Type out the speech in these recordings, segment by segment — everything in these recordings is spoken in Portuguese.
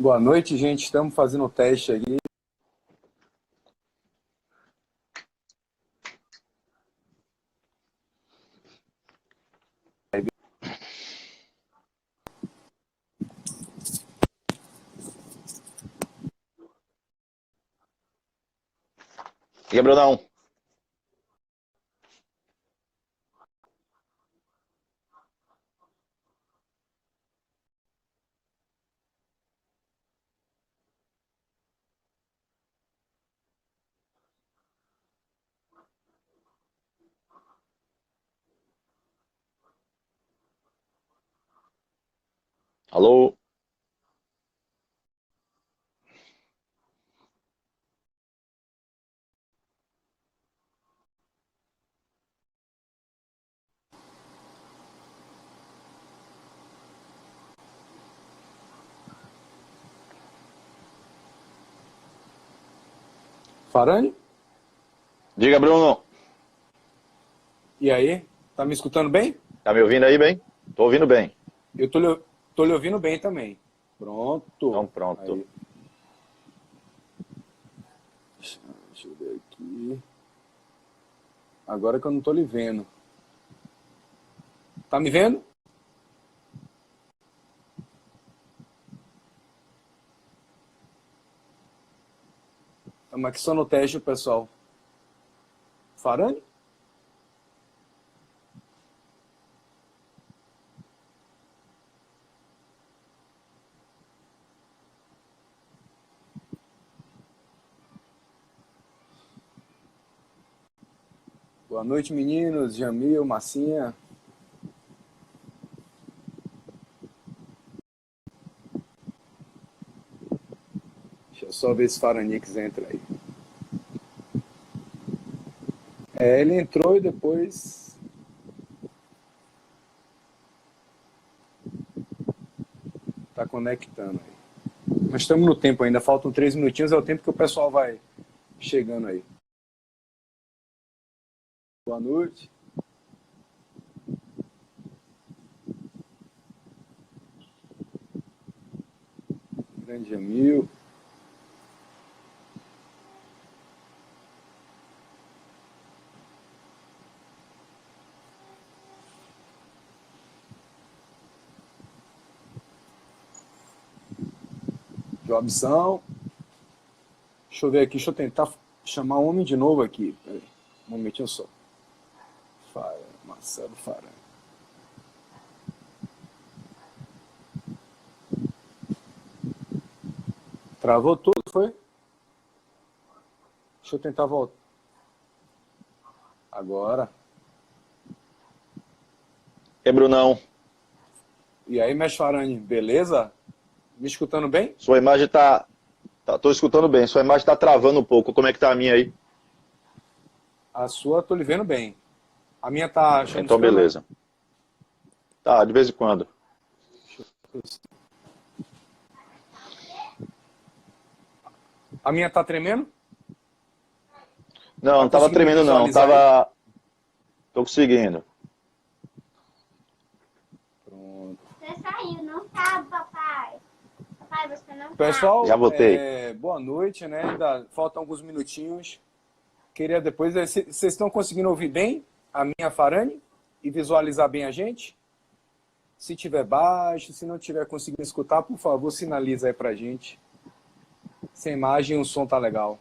Boa noite, gente. Estamos fazendo o teste aqui. E aí, Brunão? Alô? Farani? Diga, Bruno. E aí? Tá me escutando bem? Tá me ouvindo aí bem? Tô ouvindo bem. Eu tô lhe ouvindo bem também. Pronto. Então pronto. Aí. Deixa eu ver aqui. Agora que eu não tô lhe vendo. Tá me vendo? Estamos aqui só no teste, pessoal. Farani? Boa noite, meninos. Jamil, Massinha. Deixa eu só ver se Faranix entra aí. Ele entrou e depois... Tá conectando aí. Mas estamos no tempo ainda. Faltam 3 minutinhos. É o tempo que o pessoal vai chegando aí. Boa noite. Grande Jamil. Jobson. Deixa eu ver aqui, deixa eu tentar chamar o homem de novo aqui. Peraí, um momentinho só. Marcelo Farani. Travou tudo, foi? Deixa eu tentar voltar. Agora. E aí, Brunão? E aí, mestre Farani, beleza? Me escutando bem? Sua imagem tô escutando bem. Sua imagem tá travando um pouco. Como é que tá a minha aí? A sua tô lhe vendo bem. A minha tá achando Então, estranho, né? beleza. Tá, de vez em quando. A minha tá tremendo? Não, Tá não tava conseguindo me tremendo não. visualizar aí? Tô conseguindo. Pronto. Você saiu, não tá, papai? Papai, você não tá. Pessoal, Já voltei. boa noite, né? Ainda faltam alguns minutinhos. Queria depois... Vocês estão conseguindo ouvir bem a minha Farani? E visualizar bem a gente? Se tiver baixo, se não tiver conseguindo escutar, por favor, sinaliza aí pra gente. Se a imagem e o som tá legal.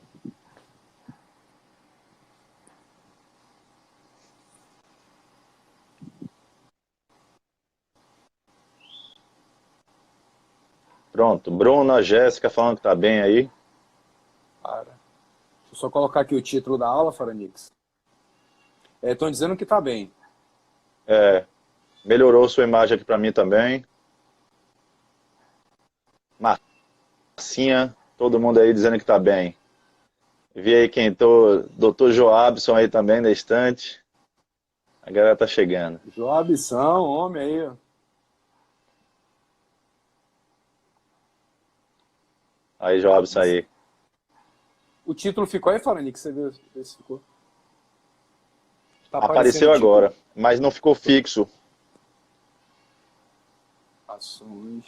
Pronto. Bruna, Jéssica falando que tá bem aí. Para. Deixa eu só colocar aqui o título da aula, Faranix. Estão dizendo que tá bem. Melhorou sua imagem aqui pra mim também. Marcinha, todo mundo aí dizendo que tá bem. Vi aí quem tô, Dr. Joabson aí também na estante. A galera tá chegando. Joabção, homem aí. Ó. Aí, Joabson aí. O título ficou aí, Faranix? Você viu se ficou? Tá aparecendo Apareceu o título? agora, mas não ficou fixo. Ações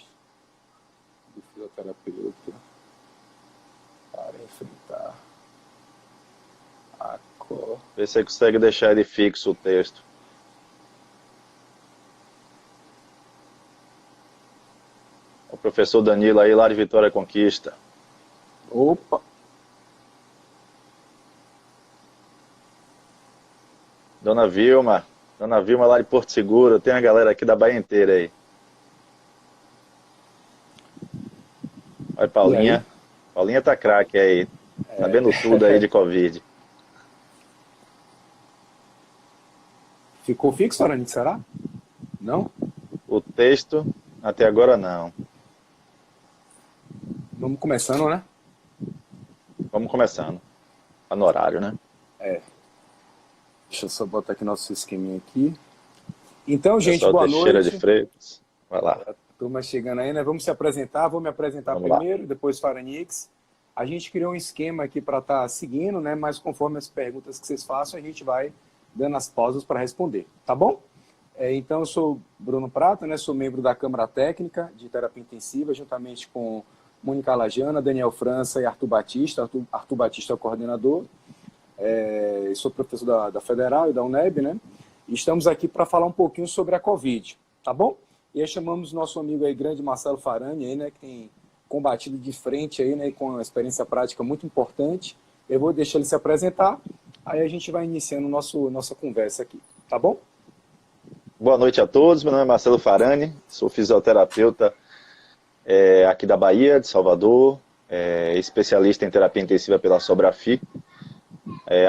do fisioterapeuta para enfrentar a cor. Vê se você consegue deixar ele fixo o texto. O professor Danilo aí, lá de Vitória Conquista. Opa! Dona Vilma lá de Porto Seguro, tem a galera aqui da Bahia inteira aí. Olha, Paulinha. Paulinha tá craque aí, sabendo tudo aí de Covid. Ficou fixo, Arani, será? Não? O texto, até agora não. Vamos começando, né? Vamos começando. Tá no horário, né? Deixa eu só botar aqui nosso esqueminha aqui. Então, gente, Pessoal boa Teixeira noite. de Freitas. Vai lá. A turma chegando aí, né? Vamos se apresentar. Vou me apresentar Vamos lá. primeiro, depois Faranix. A gente criou um esquema aqui para estar seguindo, né? Mas conforme as perguntas que vocês façam, a gente vai dando as pausas para responder, tá bom? Então, eu sou Bruno Prata, né? Sou membro da Câmara Técnica de Terapia Intensiva, juntamente com Mônica Lajana, Daniel França e Arthur Batista. Arthur Batista é o coordenador. Eu sou professor da Federal e da UNEB, né? E estamos aqui para falar um pouquinho sobre a Covid, tá bom? E aí chamamos nosso amigo aí, grande Marcelo Farani, aí, né? Que tem combatido de frente aí, né? Com uma experiência prática muito importante. Eu vou deixar ele se apresentar, aí a gente vai iniciando nossa conversa aqui, tá bom? Boa noite a todos, meu nome é Marcelo Farani, sou fisioterapeuta aqui da Bahia, de Salvador, especialista em terapia intensiva pela Sobrafi,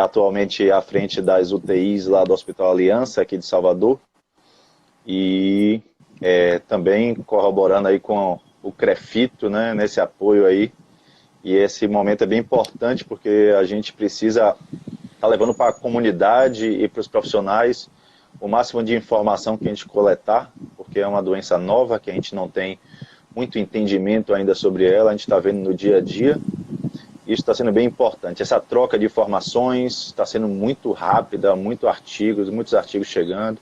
atualmente à frente das UTIs lá do Hospital Aliança, aqui de Salvador, e também corroborando aí com o CREFITO, né, nesse apoio aí, e esse momento é bem importante porque a gente precisa estar levando para a comunidade e para os profissionais o máximo de informação que a gente coletar, porque é uma doença nova que a gente não tem muito entendimento ainda sobre ela, a gente está vendo no dia a dia. Isso está sendo bem importante. Essa troca de informações está sendo muito rápida, muitos artigos chegando.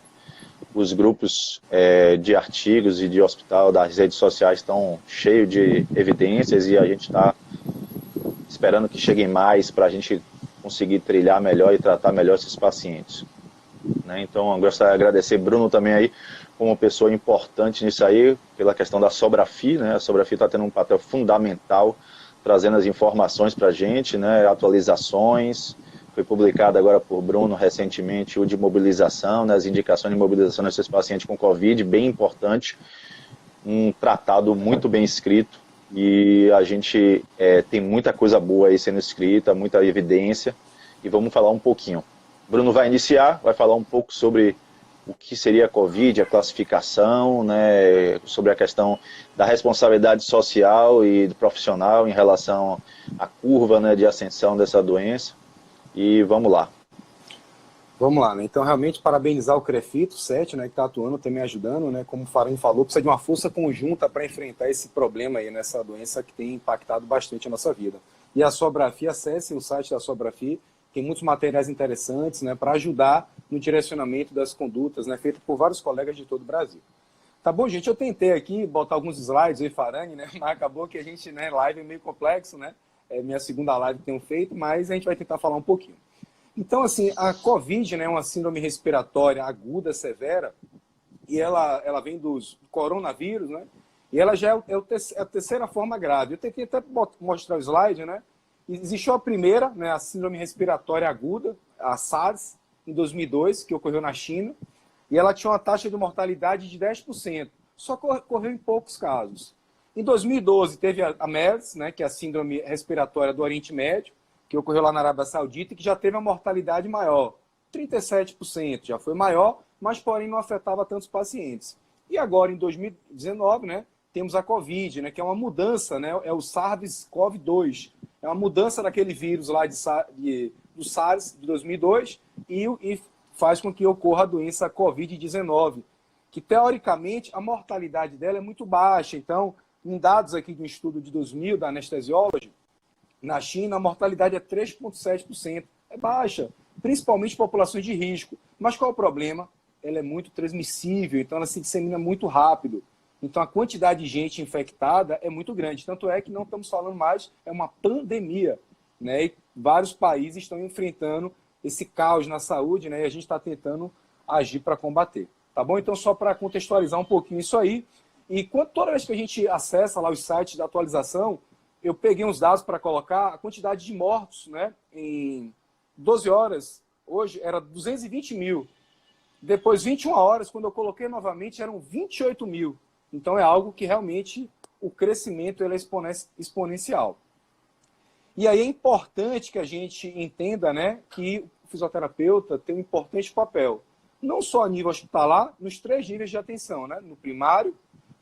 Os grupos de artigos e de hospital das redes sociais estão cheios de evidências e a gente está esperando que cheguem mais para a gente conseguir trilhar melhor e tratar melhor esses pacientes. Então, eu gostaria de agradecer Bruno também aí, como pessoa importante nisso aí, pela questão da Sobrafi, né? A Sobrafi está tendo um papel fundamental, trazendo as informações para a gente, né? Atualizações. Foi publicado agora por Bruno recentemente o de mobilização, né? As indicações de mobilização desses pacientes com Covid, bem importante. Um tratado muito bem escrito e a gente tem muita coisa boa aí sendo escrita, muita evidência e vamos falar um pouquinho. Bruno vai iniciar, vai falar um pouco sobre o que seria a Covid, a classificação, né, sobre a questão da responsabilidade social e profissional em relação à curva, né, de ascensão dessa doença. E vamos lá. Vamos lá, né? Então, realmente, parabenizar o CREFITO 7, né, que está atuando, também ajudando, né? Como o Farani falou, precisa de uma força conjunta para enfrentar esse problema aí, nessa doença que tem impactado bastante a nossa vida. E a Sobrafi, acesse o site da Sobrafi, tem muitos materiais interessantes, né, para ajudar no direcionamento das condutas, né, feito por vários colegas de todo o Brasil. Tá bom, gente? Eu tentei aqui botar alguns slides aí, Farani, né, mas acabou que a gente, né, live é meio complexo, né? É minha segunda live que tenho feito, mas a gente vai tentar falar um pouquinho. Então, assim, a Covid, né, é uma síndrome respiratória aguda, severa, e ela vem do coronavírus, né? E ela já é a terceira forma grave. Eu tentei até mostrar o slide, né? Existiu a primeira, né, a síndrome respiratória aguda, a SARS, em 2002, que ocorreu na China, e ela tinha uma taxa de mortalidade de 10%, só que ocorreu em poucos casos. Em 2012, teve a MERS, né, que é a síndrome respiratória do Oriente Médio, que ocorreu lá na Arábia Saudita, e que já teve uma mortalidade maior, 37%, já foi maior, mas porém não afetava tantos pacientes. E agora, em 2019, né, temos a Covid, né, que é uma mudança, né, é o SARS-CoV-2, é uma mudança daquele vírus lá do SARS de 2002 e faz com que ocorra a doença Covid-19, que teoricamente a mortalidade dela é muito baixa. Então, em dados aqui de um estudo de 2000 da Anesthesiology, na China a mortalidade é 3,7%. É baixa, principalmente em populações de risco. Mas qual é o problema? Ela é muito transmissível, então ela se dissemina muito rápido. Então, a quantidade de gente infectada é muito grande. Tanto é que não estamos falando mais, é uma pandemia, né? E vários países estão enfrentando esse caos na saúde, né? E a gente está tentando agir para combater. Tá bom? Então, só para contextualizar um pouquinho isso aí. E toda vez que a gente acessa lá os sites da atualização, eu peguei uns dados para colocar a quantidade de mortos, né? Em 12 horas, hoje, era 220 mil. Depois, 21 horas, quando eu coloquei novamente, eram 28 mil. Então, é algo que realmente o crescimento ele é exponencial. E aí é importante que a gente entenda, né, que o fisioterapeuta tem um importante papel, não só a nível hospitalar, nos 3 níveis de atenção, né, no primário,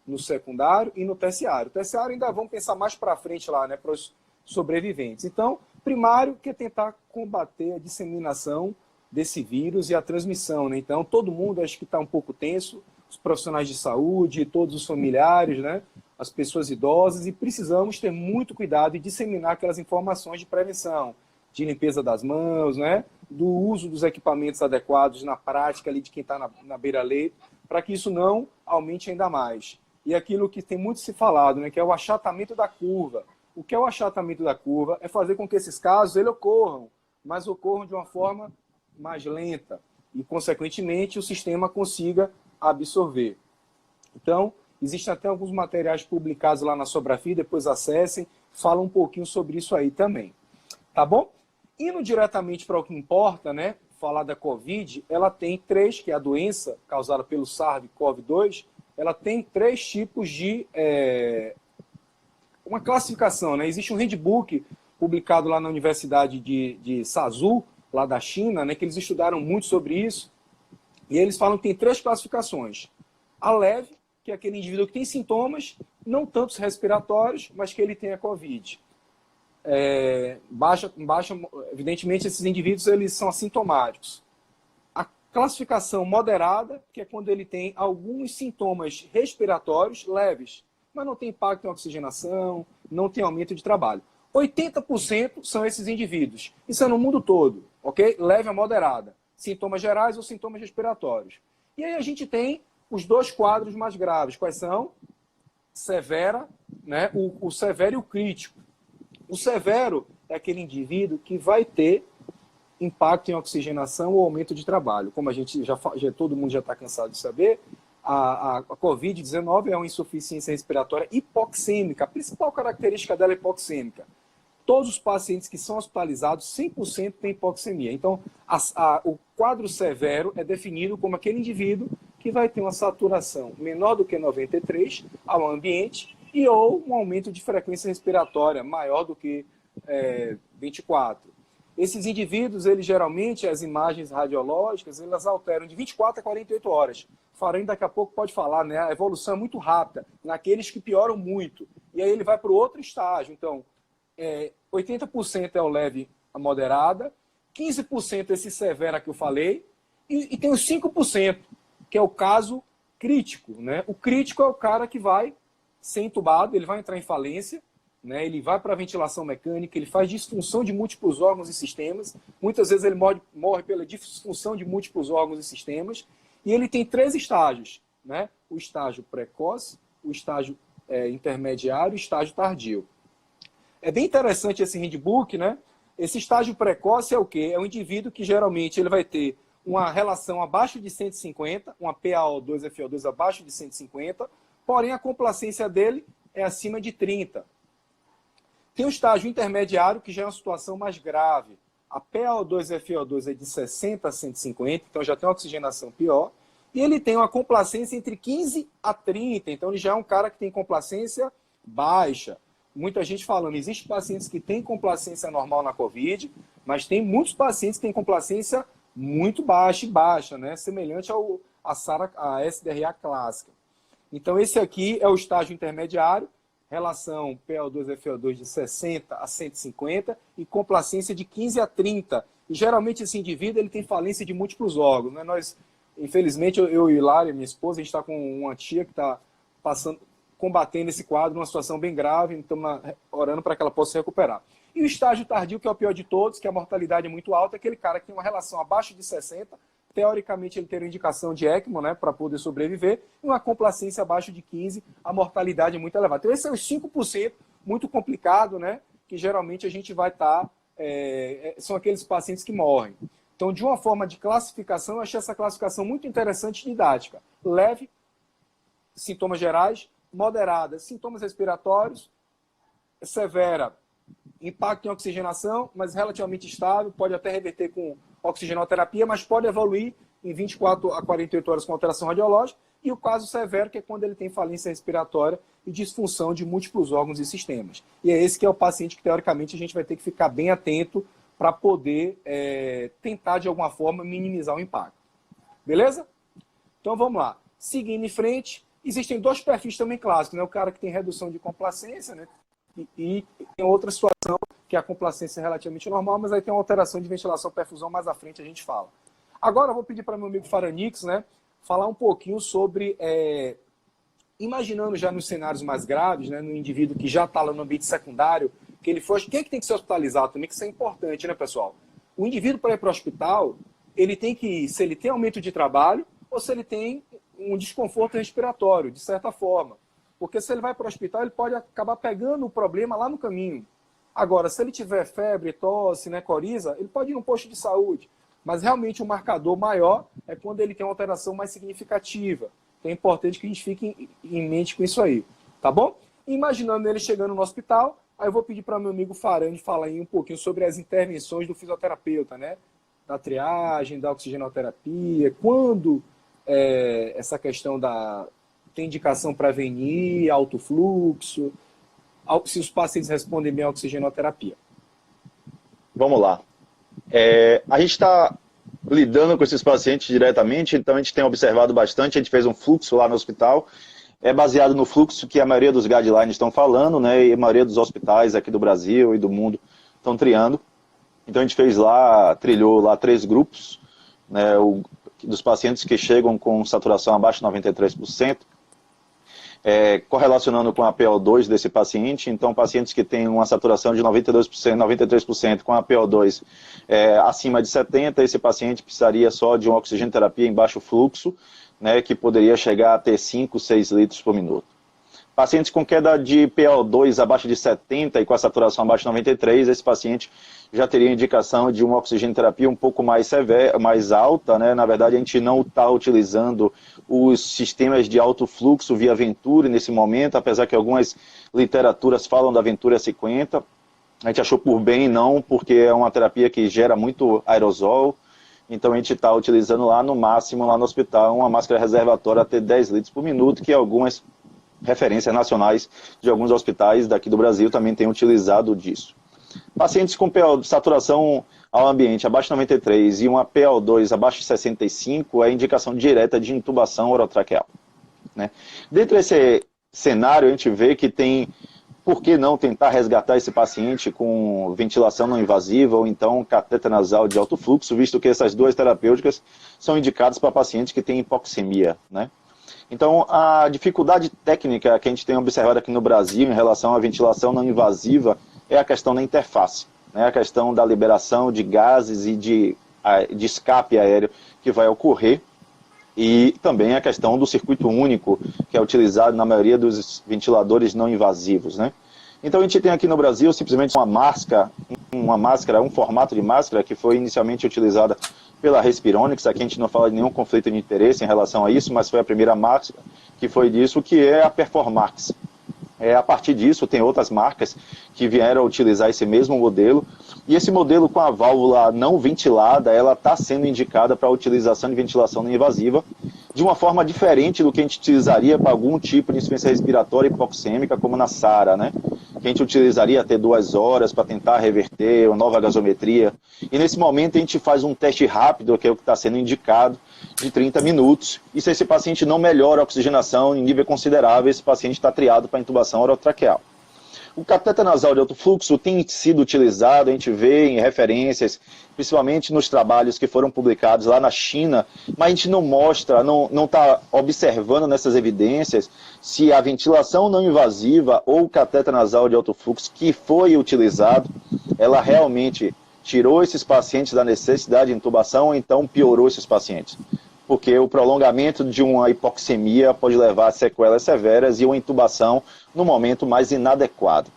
no secundário e no terciário. O terciário ainda vamos pensar mais para frente lá, né, para os sobreviventes. Então, primário, que é tentar combater a disseminação desse vírus e a transmissão, né? Então, todo mundo acho que está um pouco tenso, os profissionais de saúde, todos os familiares, né? As pessoas idosas, e precisamos ter muito cuidado e disseminar aquelas informações de prevenção, de limpeza das mãos, né? Do uso dos equipamentos adequados na prática ali de quem está na beira-leito, para que isso não aumente ainda mais. E aquilo que tem muito se falado, né? Que é o achatamento da curva. O que é o achatamento da curva? É fazer com que esses casos ele ocorram, mas ocorram de uma forma mais lenta e, consequentemente, o sistema consiga absorver. Então, existem até alguns materiais publicados lá na Sobrafy, depois acessem, falam um pouquinho sobre isso aí também. Tá bom? Indo diretamente para o que importa, né? Falar da Covid, ela tem 3, que é a doença causada pelo SARS-CoV-2, ela tem 3 tipos de uma classificação, né? Existe um handbook publicado lá na Universidade de Suzhou, lá da China, né, que eles estudaram muito sobre isso, e eles falam que tem 3 classificações. A leve, que é aquele indivíduo que tem sintomas, não tantos respiratórios, mas que ele tem a Covid. Evidentemente, esses indivíduos eles são assintomáticos. A classificação moderada, que é quando ele tem alguns sintomas respiratórios leves, mas não tem impacto em oxigenação, não tem aumento de trabalho. 80% são esses indivíduos. Isso é no mundo todo, ok? Leve a moderada. Sintomas gerais ou sintomas respiratórios. E aí a gente tem os 2 quadros mais graves. Quais são? Severa, né? O severo e o crítico. O severo é aquele indivíduo que vai ter impacto em oxigenação ou aumento de trabalho. Como a gente todo mundo já está cansado de saber, a Covid-19 é uma insuficiência respiratória hipoxêmica. A principal característica dela é hipoxêmica. Todos os pacientes que são hospitalizados, 100% têm hipoxemia. Então, o quadro severo é definido como aquele indivíduo que vai ter uma saturação menor do que 93 ao ambiente e ou um aumento de frequência respiratória maior do que 24. Esses indivíduos, eles geralmente, as imagens radiológicas, elas alteram de 24 a 48 horas. O Farani daqui a pouco pode falar, né? A evolução é muito rápida, naqueles que pioram muito. E aí ele vai para o outro estágio. Então, 80% é o leve a moderada, 15% esse severa que eu falei, e tem os 5%, que é o caso crítico, né? O crítico é o cara que vai ser entubado, ele vai entrar em falência, né? Ele vai para a ventilação mecânica, ele faz disfunção de múltiplos órgãos e sistemas, muitas vezes ele morre pela disfunção de múltiplos órgãos e sistemas, e ele tem 3 estágios, né? O estágio precoce, o estágio intermediário e o estágio tardio. É bem interessante esse handbook, né? Esse estágio precoce é o quê? É um indivíduo que geralmente ele vai ter uma relação abaixo de 150, uma PaO2, FO2 abaixo de 150, porém a complacência dele é acima de 30. Tem o estágio intermediário, que já é uma situação mais grave. A PaO2 FO2 é de 60 a 150, então já tem uma oxigenação pior. E ele tem uma complacência entre 15 a 30, então ele já é um cara que tem complacência baixa. Muita gente falando, existem pacientes que têm complacência normal na COVID, mas tem muitos pacientes que têm complacência muito baixa, né? Semelhante à SDRA clássica. Então esse aqui é o estágio intermediário, relação PaO2-FO2 de 60 a 150 e complacência de 15 a 30. E geralmente esse indivíduo ele tem falência de múltiplos órgãos, né? Nós, infelizmente, eu e Hilária, minha esposa, a gente está com uma tia que está combatendo esse quadro, uma situação bem grave, estamos orando para que ela possa se recuperar. E o estágio tardio, que é o pior de todos, que a mortalidade é muito alta, é aquele cara que tem uma relação abaixo de 60, teoricamente ele teria indicação de ECMO, né, para poder sobreviver, e uma complacência abaixo de 15, a mortalidade é muito elevada. Então, esses são os 5% muito complicado, né, que geralmente a gente vai estar, são aqueles pacientes que morrem. Então, de uma forma de classificação, eu achei essa classificação muito interessante e didática. Leve, sintomas gerais; moderada, sintomas respiratórios; severa, impacto em oxigenação, mas relativamente estável, pode até reverter com oxigenoterapia, mas pode evoluir em 24 a 48 horas com alteração radiológica; e o caso severo, que é quando ele tem falência respiratória e disfunção de múltiplos órgãos e sistemas. E é esse que é o paciente que, teoricamente, a gente vai ter que ficar bem atento para poder tentar, de alguma forma, minimizar o impacto. Beleza? Então, vamos lá. Seguindo em frente, existem dois perfis também clássicos, né? O cara que tem redução de complacência, né? E tem outra situação, que é a complacência relativamente normal, mas aí tem uma alteração de ventilação, perfusão, mais à frente a gente fala. Agora eu vou pedir para meu amigo Faranix, né, falar um pouquinho sobre, imaginando já nos cenários mais graves, né, no indivíduo que já está lá no ambiente secundário, que ele foi, quem é que tem que ser hospitalizado também, que isso é importante, né, pessoal? O indivíduo, para ir para o hospital, ele tem que ir, se ele tem aumento de trabalho ou se ele tem um desconforto respiratório, de certa forma. Porque se ele vai para o hospital, ele pode acabar pegando o problema lá no caminho. Agora, se ele tiver febre, tosse, né, coriza, ele pode ir no posto de saúde. Mas realmente o marcador maior é quando ele tem uma alteração mais significativa. Então é importante que a gente fique em mente com isso aí. Tá bom? Imaginando ele chegando no hospital, aí eu vou pedir para meu amigo Farani falar aí um pouquinho sobre as intervenções do fisioterapeuta, né? Da triagem, da oxigenoterapia, quando essa questão tem indicação para venir, alto fluxo, se os pacientes respondem bem à oxigenoterapia. Vamos lá. A gente está lidando com esses pacientes diretamente, então a gente tem observado bastante, a gente fez um fluxo lá no hospital, baseado no fluxo que a maioria dos guidelines estão falando, né, e a maioria dos hospitais aqui do Brasil e do mundo estão triando. Então a gente trilhou lá 3 grupos, né, dos pacientes que chegam com saturação abaixo de 93%, correlacionando com a PO2 desse paciente. Então, pacientes que têm uma saturação de 92%, 93% com a PO2 acima de 70%, esse paciente precisaria só de uma oxigenoterapia em baixo fluxo, né, que poderia chegar a ter 5, 6 litros por minuto. Pacientes com queda de PO2 abaixo de 70 e com a saturação abaixo de 93, esse paciente já teria indicação de uma oxigenoterapia um pouco mais severa, mais alta, né? Na verdade, a gente não está utilizando os sistemas de alto fluxo via Venturi nesse momento, apesar que algumas literaturas falam da Venturi 50. A gente achou por bem não, porque é uma terapia que gera muito aerosol. Então a gente está utilizando lá no máximo, lá no hospital, uma máscara reservatória até 10 litros por minuto, que algumas referências nacionais de alguns hospitais daqui do Brasil também têm utilizado disso. Pacientes com saturação ao ambiente abaixo de 93 e uma PO2 abaixo de 65 é indicação direta de intubação orotraqueal, né? Dentro desse cenário, a gente vê que tem, por que não tentar resgatar esse paciente com ventilação não invasiva ou então cateter nasal de alto fluxo, visto que essas duas terapêuticas são indicadas para pacientes que têm hipoxemia, né? Então, a dificuldade técnica que a gente tem observado aqui no Brasil em relação à ventilação não invasiva é a questão da interface, né? A questão da liberação de gases e de escape aéreo que vai ocorrer, e também a questão do circuito único, que é utilizado na maioria dos ventiladores não invasivos, né? Então, a gente tem aqui no Brasil simplesmente uma máscara, um formato de máscara que foi inicialmente utilizada pela Respironics. Aqui a gente não fala de nenhum conflito de interesse em relação a isso, mas foi a primeira máscara que foi disso, que é a Performax. A partir disso, tem outras marcas que vieram a utilizar esse mesmo modelo, e esse modelo com a válvula não ventilada, ela está sendo indicada para a utilização de ventilação não invasiva, de uma forma diferente do que a gente utilizaria para algum tipo de insuficiência respiratória hipoxêmica, como na SARA, né? Que a gente utilizaria até 2 horas para tentar reverter uma nova gasometria. E nesse momento a gente faz um teste rápido, que é o que está sendo indicado, de 30 minutos. E se esse paciente não melhora a oxigenação em nível considerável, esse paciente está triado para intubação orotraqueal. O cateter nasal de alto fluxo tem sido utilizado, a gente vê em referências, principalmente nos trabalhos que foram publicados lá na China, mas a gente não mostra, não está observando nessas evidências se a ventilação não invasiva ou o cateter nasal de alto fluxo que foi utilizado, ela realmente tirou esses pacientes da necessidade de intubação ou então piorou esses pacientes? Porque o prolongamento de uma hipoxemia pode levar a sequelas severas e uma intubação no momento mais inadequado.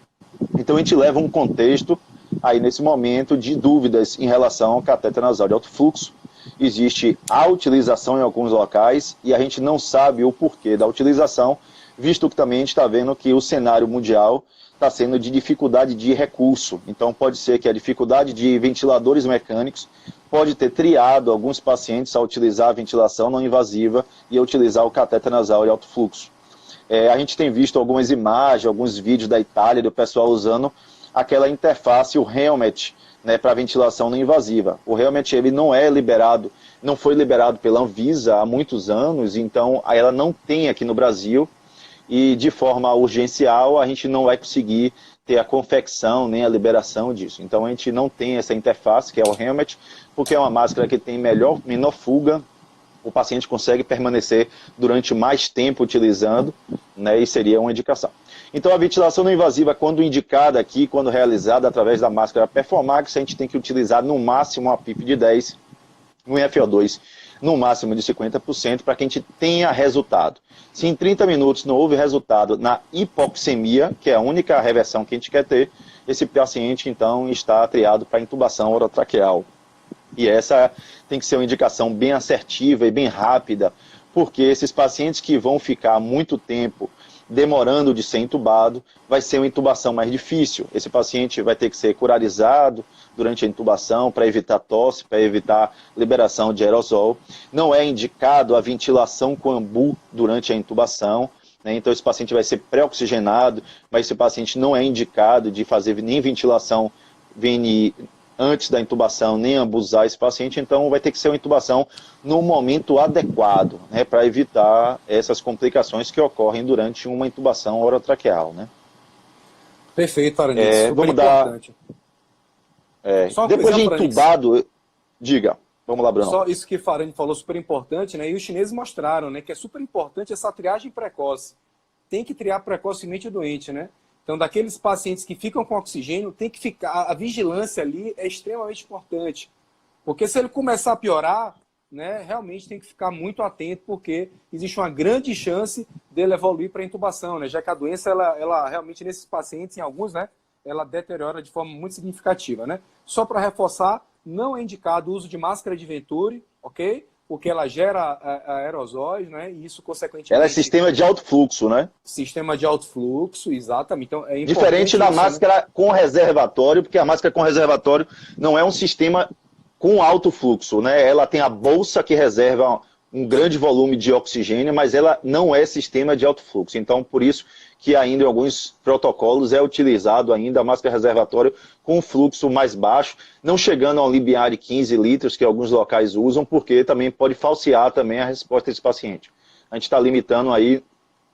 Então a gente leva um contexto aí nesse momento de dúvidas em relação ao catéter nasal de alto fluxo. Existe a utilização em alguns locais e a gente não sabe o porquê da utilização, visto que também a gente está vendo que o cenário mundial está sendo de dificuldade de recurso. Então pode ser que a dificuldade de ventiladores mecânicos pode ter triado alguns pacientes a utilizar a ventilação não invasiva e a utilizar o catéter nasal de alto fluxo. A gente tem visto algumas imagens, alguns vídeos da Itália do pessoal usando aquela interface, o Helmet, né, para ventilação não invasiva. O Helmet ele não foi liberado pela Anvisa há muitos anos, então ela não tem aqui no Brasil e de forma urgencial a gente não vai conseguir ter a confecção nem a liberação disso. Então a gente não tem essa interface, que é o Helmet, porque é uma máscara que tem menor fuga, o paciente consegue permanecer durante mais tempo utilizando, né, e seria uma indicação. Então a ventilação não invasiva, quando indicada aqui, quando realizada através da máscara Performax, a gente tem que utilizar no máximo uma PIP de 10, um FO2 no máximo de 50%, para que a gente tenha resultado. Se em 30 minutos não houve resultado na hipoxemia, que é a única reversão que a gente quer ter, esse paciente então está triado para intubação orotraqueal. E essa tem que ser uma indicação bem assertiva e bem rápida, porque esses pacientes que vão ficar muito tempo demorando de ser intubado, vai ser uma intubação mais difícil. Esse paciente vai ter que ser curarizado durante a intubação para evitar tosse, para evitar liberação de aerosol. Não é indicado a ventilação com ambu durante a intubação, né? Então esse paciente vai ser pré-oxigenado, mas esse paciente não é indicado de fazer nem ventilação VNI antes da intubação, nem ambusar esse paciente, então vai ter que ser uma intubação no momento adequado, né, para evitar essas complicações que ocorrem durante uma intubação orotraqueal, né. Perfeito, Aranix, super vamos importante. Dar, depois de intubado, diga, vamos lá, Bruno. Só isso que Farani falou, super importante, né, e os chineses mostraram, né, que é super importante essa triagem precoce. Tem que triar precocemente o doente, né. Então, daqueles pacientes que ficam com oxigênio, tem que ficar, a vigilância ali é extremamente importante. Porque se ele começar a piorar, né, realmente tem que ficar muito atento, porque existe uma grande chance dele evoluir para intubação, né, já que a doença, ela realmente, nesses pacientes, em alguns, né, ela deteriora de forma muito significativa, né. Só para reforçar, não é indicado o uso de máscara de Venturi, ok? Porque ela gera aerosóis, né? E isso, consequentemente... Ela é sistema de alto fluxo, né? Sistema de alto fluxo, exatamente. Então, é diferente da máscara, né, com reservatório, porque a máscara com reservatório não é um sistema com alto fluxo, né? Ela tem a bolsa que reserva um grande volume de oxigênio, mas ela não é sistema de alto fluxo. Então, por isso que ainda em alguns protocolos é utilizado ainda a máscara reservatório com fluxo mais baixo, não chegando ao limiar de 15 litros, que alguns locais usam, porque também pode falsear também a resposta desse paciente. A gente está limitando aí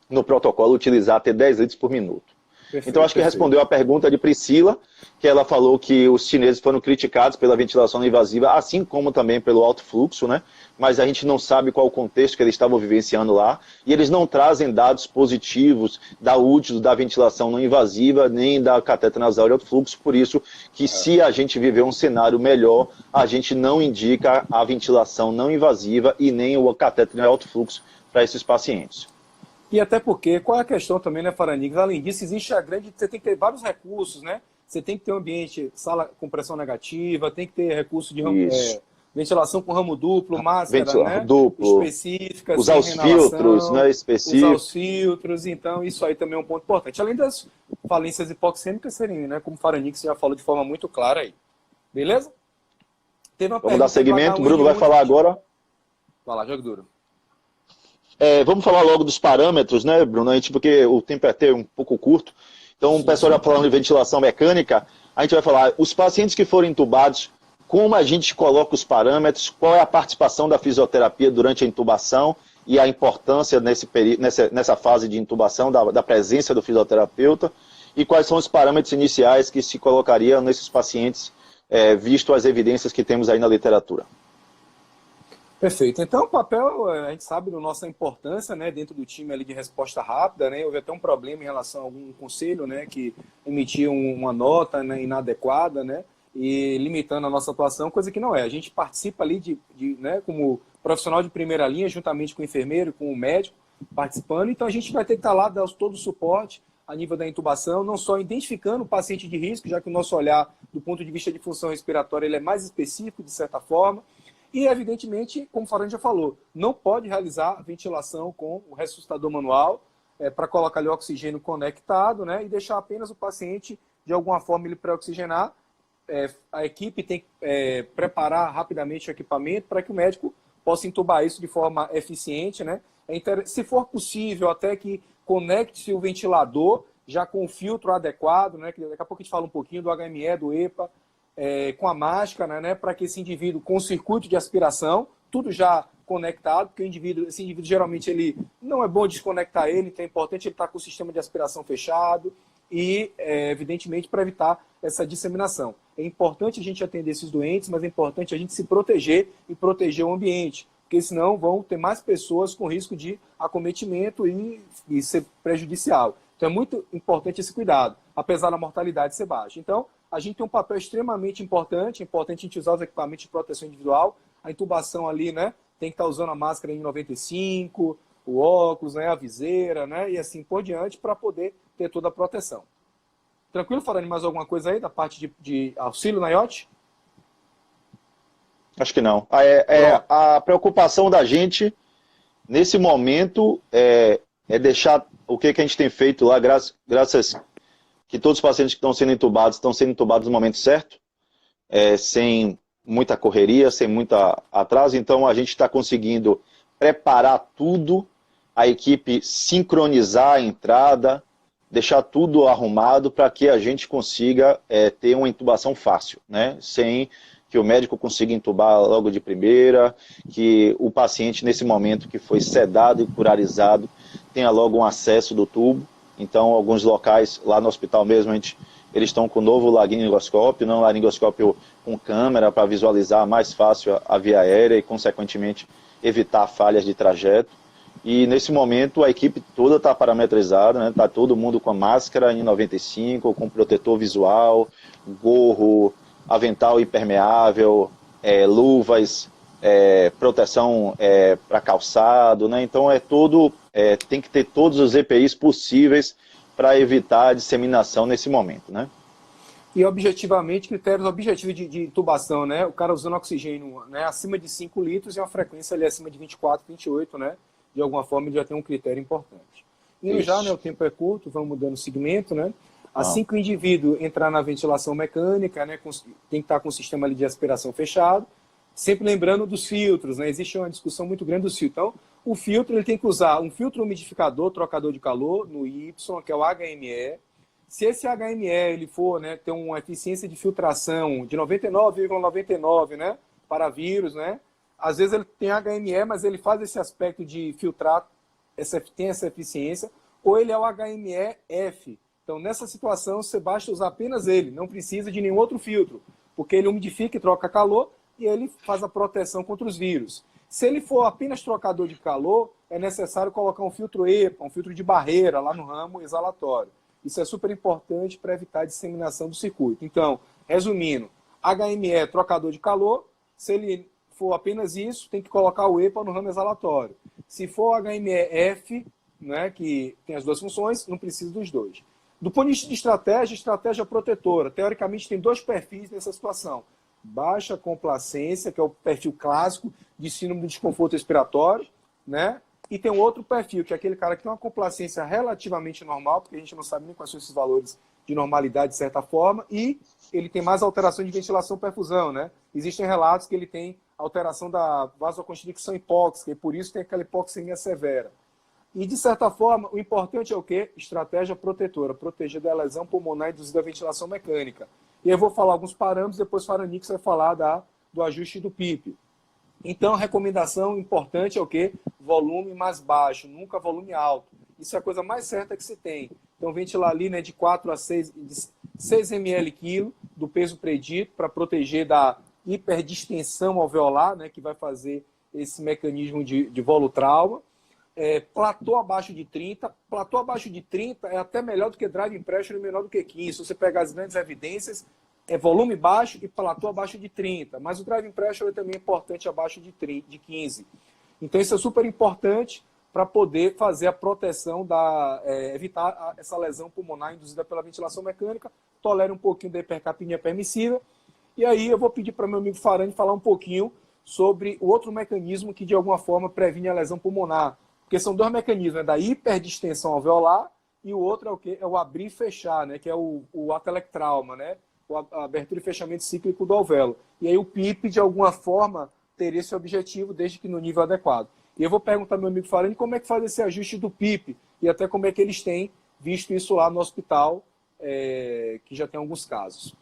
no protocolo utilizar até 10 litros por minuto. Perfeito, então, acho que respondeu a pergunta de Priscila, que ela falou que os chineses foram criticados pela ventilação não invasiva, assim como também pelo alto fluxo, né? Mas a gente não sabe qual o contexto que eles estavam vivenciando lá, e eles não trazem dados positivos da útil da ventilação não invasiva, nem da catéter nasal de alto fluxo, por isso que se a gente viver um cenário melhor, a gente não indica a ventilação não invasiva e nem o catéter de alto fluxo para esses pacientes. E até porque, qual é a questão também, né, Faranix? Além disso, existe a grande... Você tem que ter vários recursos, né? Você tem que ter um ambiente, sala com pressão negativa, tem que ter recurso de ventilação com ramo duplo, máscara, né, duplo, específica, usar os filtros, né, específicos. Usar os filtros, então isso aí também é um ponto importante. Além das falências hipoxêmicas serem, né, como o Faranix já falou de forma muito clara aí. Beleza? Vamos dar seguimento, Bruno vai falar agora. Vai lá, jogo duro. Vamos falar logo dos parâmetros, né, Bruno? Porque o tempo é até um pouco curto. Então, o pessoal já falando de ventilação mecânica, a gente vai falar, os pacientes que forem intubados, como a gente coloca os parâmetros, qual é a participação da fisioterapia durante a intubação e a importância nessa fase de intubação, da presença do fisioterapeuta, e quais são os parâmetros iniciais que se colocariam nesses pacientes, visto as evidências que temos aí na literatura. Perfeito. Então, o papel, a gente sabe da nossa importância, né, dentro do time ali de resposta rápida, né, houve até um problema em relação a algum conselho, né, que emitiu uma nota, né, inadequada, né, e limitando a nossa atuação, coisa que não é. A gente participa ali né, como profissional de primeira linha, juntamente com o enfermeiro, com o médico, participando. Então a gente vai ter que estar lá, dar todo o suporte a nível da intubação, não só identificando o paciente de risco, já que o nosso olhar, do ponto de vista de função respiratória, ele é mais específico, de certa forma, e, evidentemente, como o Farane já falou, não pode realizar ventilação com o ressuscitador manual para colocar ali o oxigênio conectado, né, e deixar apenas o paciente, de alguma forma, ele pré-oxigenar. A equipe tem que preparar rapidamente o equipamento para que o médico possa entubar isso de forma eficiente, né? Se for possível, até que conecte-se o ventilador já com o filtro adequado, né? Daqui a pouco a gente fala um pouquinho do HME, do EPA, com a máscara, né? Para que esse indivíduo, com o circuito de aspiração, tudo já conectado, porque esse indivíduo geralmente ele não é bom desconectar ele, então é importante ele estar com o sistema de aspiração fechado e, evidentemente, para evitar essa disseminação. É importante a gente atender esses doentes, mas é importante a gente se proteger e proteger o ambiente, porque senão vão ter mais pessoas com risco de acometimento e ser prejudicial. Então é muito importante esse cuidado, apesar da mortalidade ser baixa. Então, a gente tem um papel extremamente importante, é importante a gente usar os equipamentos de proteção individual, a intubação ali, né, tem que estar usando a máscara N95, o óculos, né, a viseira, né, e assim por diante, para poder ter toda a proteção. Tranquilo, Farane? Mais alguma coisa aí da parte de auxílio na IoT? Acho que não. A preocupação da gente, nesse momento, é deixar o que a gente tem feito lá, graças que todos os pacientes que estão sendo intubados no momento certo, sem muita correria, sem muita atraso. Então, a gente está conseguindo preparar tudo, a equipe sincronizar a entrada, deixar tudo arrumado para que a gente consiga ter uma intubação fácil, né? Sem que o médico consiga intubar logo de primeira, que o paciente, nesse momento que foi sedado e curarizado, tenha logo um acesso do tubo. Então, alguns locais, lá no hospital mesmo, eles estão com o novo laringoscópio, não laringoscópio com câmera, para visualizar mais fácil a via aérea e, consequentemente, evitar falhas de trajeto. E, nesse momento, a equipe toda está parametrizada, né? Está todo mundo com a máscara N95, com protetor visual, gorro, avental impermeável, luvas, proteção para calçado, né? Então tem que ter todos os EPIs possíveis para evitar a disseminação nesse momento, né? E objetivamente, critérios objetivos de intubação, né? O cara usando oxigênio, né, acima de 5 litros e uma frequência ali acima de 24, 28, né? De alguma forma ele já tem um critério importante. E já, né, o tempo é curto, vamos mudando o segmento, né? Assim que o indivíduo entrar na ventilação mecânica, né, tem que estar com o sistema ali de aspiração fechado, sempre lembrando dos filtros, né? Existe uma discussão muito grande dos filtros. Então, o filtro ele tem que usar um filtro umidificador, trocador de calor, no Y, que é o HME. Se esse HME ele for, né, ter uma eficiência de filtração de 99,99, né, para vírus, né? Às vezes ele tem HME, mas ele faz esse aspecto de filtrar, tem essa eficiência, ou ele é o HME-F. Então, nessa situação, você basta usar apenas ele, não precisa de nenhum outro filtro, porque ele umidifica e troca calor e ele faz a proteção contra os vírus. Se ele for apenas trocador de calor, é necessário colocar um filtro EPA, um filtro de barreira lá no ramo exalatório. Isso é super importante para evitar a disseminação do circuito. Então, resumindo, HME trocador de calor, se ele for apenas isso, tem que colocar o EPA no ramo exalatório. Se for HME-F, né, que tem as duas funções, não precisa dos dois. Do ponto de vista de estratégia protetora, teoricamente tem dois perfis nessa situação. Baixa complacência, que é o perfil clássico de síndrome do desconforto respiratório, né? E tem um outro perfil, que é aquele cara que tem uma complacência relativamente normal, porque a gente não sabe nem quais são esses valores de normalidade, de certa forma, e ele tem mais alteração de ventilação-perfusão, né? Existem relatos que ele tem alteração da vasoconstricção hipóxica, e por isso tem aquela hipoxemia severa. E, de certa forma, o importante é o quê? Estratégia protetora, proteger da lesão pulmonar induzida à ventilação mecânica. E eu vou falar alguns parâmetros, depois Faranix vai falar do ajuste do PIP. Então, a recomendação importante é o quê? Volume mais baixo, nunca volume alto. Isso é a coisa mais certa que se tem. Então, ventilar ali, né, de 4 a 6 ml quilo do peso predito para proteger da hiperdistensão alveolar, né, que vai fazer esse mecanismo de volutrauma. Platô abaixo de 30. Platô abaixo de 30 é até melhor do que drive pressure, menor do que 15. Se você pegar as grandes evidências, é volume baixo e platô abaixo de 30, mas o driving pressure também é importante abaixo de 15. Então isso é super importante para poder fazer a proteção, evitar essa lesão pulmonar induzida pela ventilação mecânica, tolera um pouquinho da hipercapnia permissiva. E aí eu vou pedir para meu amigo Farani falar um pouquinho sobre o outro mecanismo que de alguma forma previne a lesão pulmonar. Porque são dois mecanismos, da hiperdistensão alveolar e o outro é o quê? É o abrir e fechar, né? Que é o atelectrauma, né? A abertura e fechamento cíclico do alvéolo. E aí o PIP, de alguma forma, teria esse objetivo, desde que no nível adequado. E eu vou perguntar ao meu amigo Farani como é que faz esse ajuste do PIP e até como é que eles têm visto isso lá no hospital, que já tem alguns casos.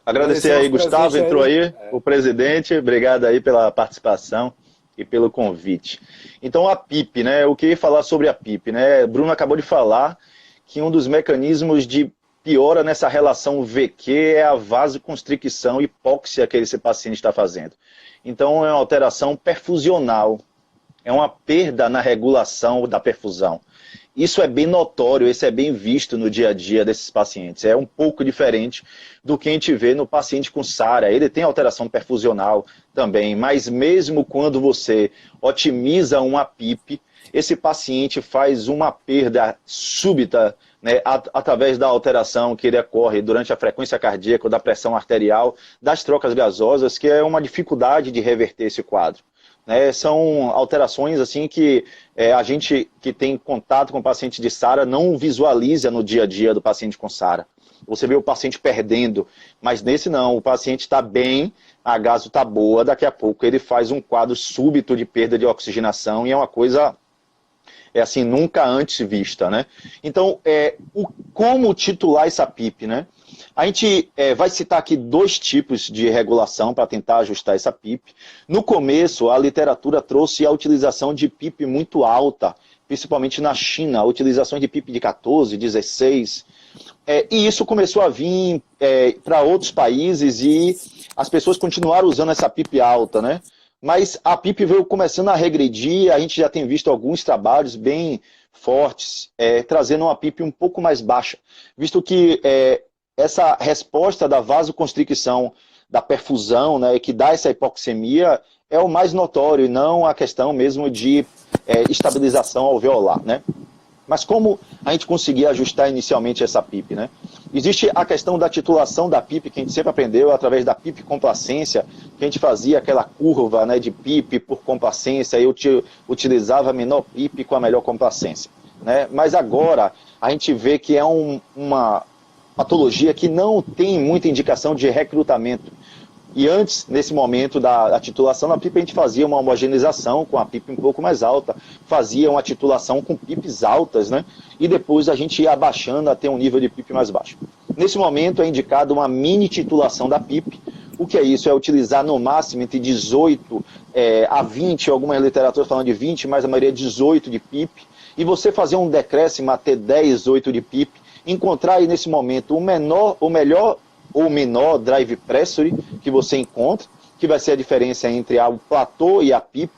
Agradecer aí, Gustavo, entrou aí, o presidente, obrigado aí pela participação e pelo convite. Então a PIP, né, eu queria falar sobre a PIP, né, Bruno acabou de falar que um dos mecanismos de piora nessa relação VQ é a vasoconstricção hipóxia que esse paciente está fazendo. Então é uma alteração perfusional, é uma perda na regulação da perfusão. Isso é bem notório, isso é bem visto no dia a dia desses pacientes. É um pouco diferente do que a gente vê no paciente com SARA. Ele tem alteração perfusional também, mas mesmo quando você otimiza uma PIP, esse paciente faz uma perda súbita, né, através da alteração que ele ocorre durante a frequência cardíaca, da pressão arterial, das trocas gasosas, que é uma dificuldade de reverter esse quadro. São alterações assim que a gente que tem contato com o paciente de SARA não visualiza no dia a dia do paciente com SARA. Você vê o paciente perdendo, mas nesse não, o paciente está bem, a gaso está boa, daqui a pouco ele faz um quadro súbito de perda de oxigenação e é uma coisa assim, nunca antes vista, né? Então, como titular essa PIP, né? A gente vai citar aqui dois tipos de regulação para tentar ajustar essa PIP. No começo, a literatura trouxe a utilização de PIP muito alta, principalmente na China, a utilização de PIP de 14, 16. E isso começou a vir para outros países e as pessoas continuaram usando essa PIP alta, né? Mas a PIP veio começando a regredir, a gente já tem visto alguns trabalhos bem fortes, trazendo uma PIP um pouco mais baixa, visto que essa resposta da vasoconstricção, da perfusão, né, que dá essa hipoxemia, é o mais notório, e não a questão mesmo de estabilização alveolar, né? Mas como a gente conseguia ajustar inicialmente essa PIP, né? Existe a questão da titulação da PIP, que a gente sempre aprendeu através da PIP complacência, que a gente fazia aquela curva, né, de PIP por complacência, e eu utilizava a menor PIP com a melhor complacência, né? Mas agora a gente vê que é uma patologia que não tem muita indicação de recrutamento. E antes, nesse momento da titulação da PIP, a gente fazia uma homogeneização com a PIP um pouco mais alta, fazia uma titulação com PIPs altas, né? E depois a gente ia abaixando até um nível de PIP mais baixo. Nesse momento é indicado uma mini titulação da PIP. O que é isso? É utilizar no máximo entre 18 a 20, algumas literaturas falando de 20, mas a maioria é 18 de PIP, e você fazer um decréscimo até 10, 8 de PIP, encontrar aí nesse momento o melhor ou menor drive pressure que você encontra, que vai ser a diferença entre o platô e a PIP,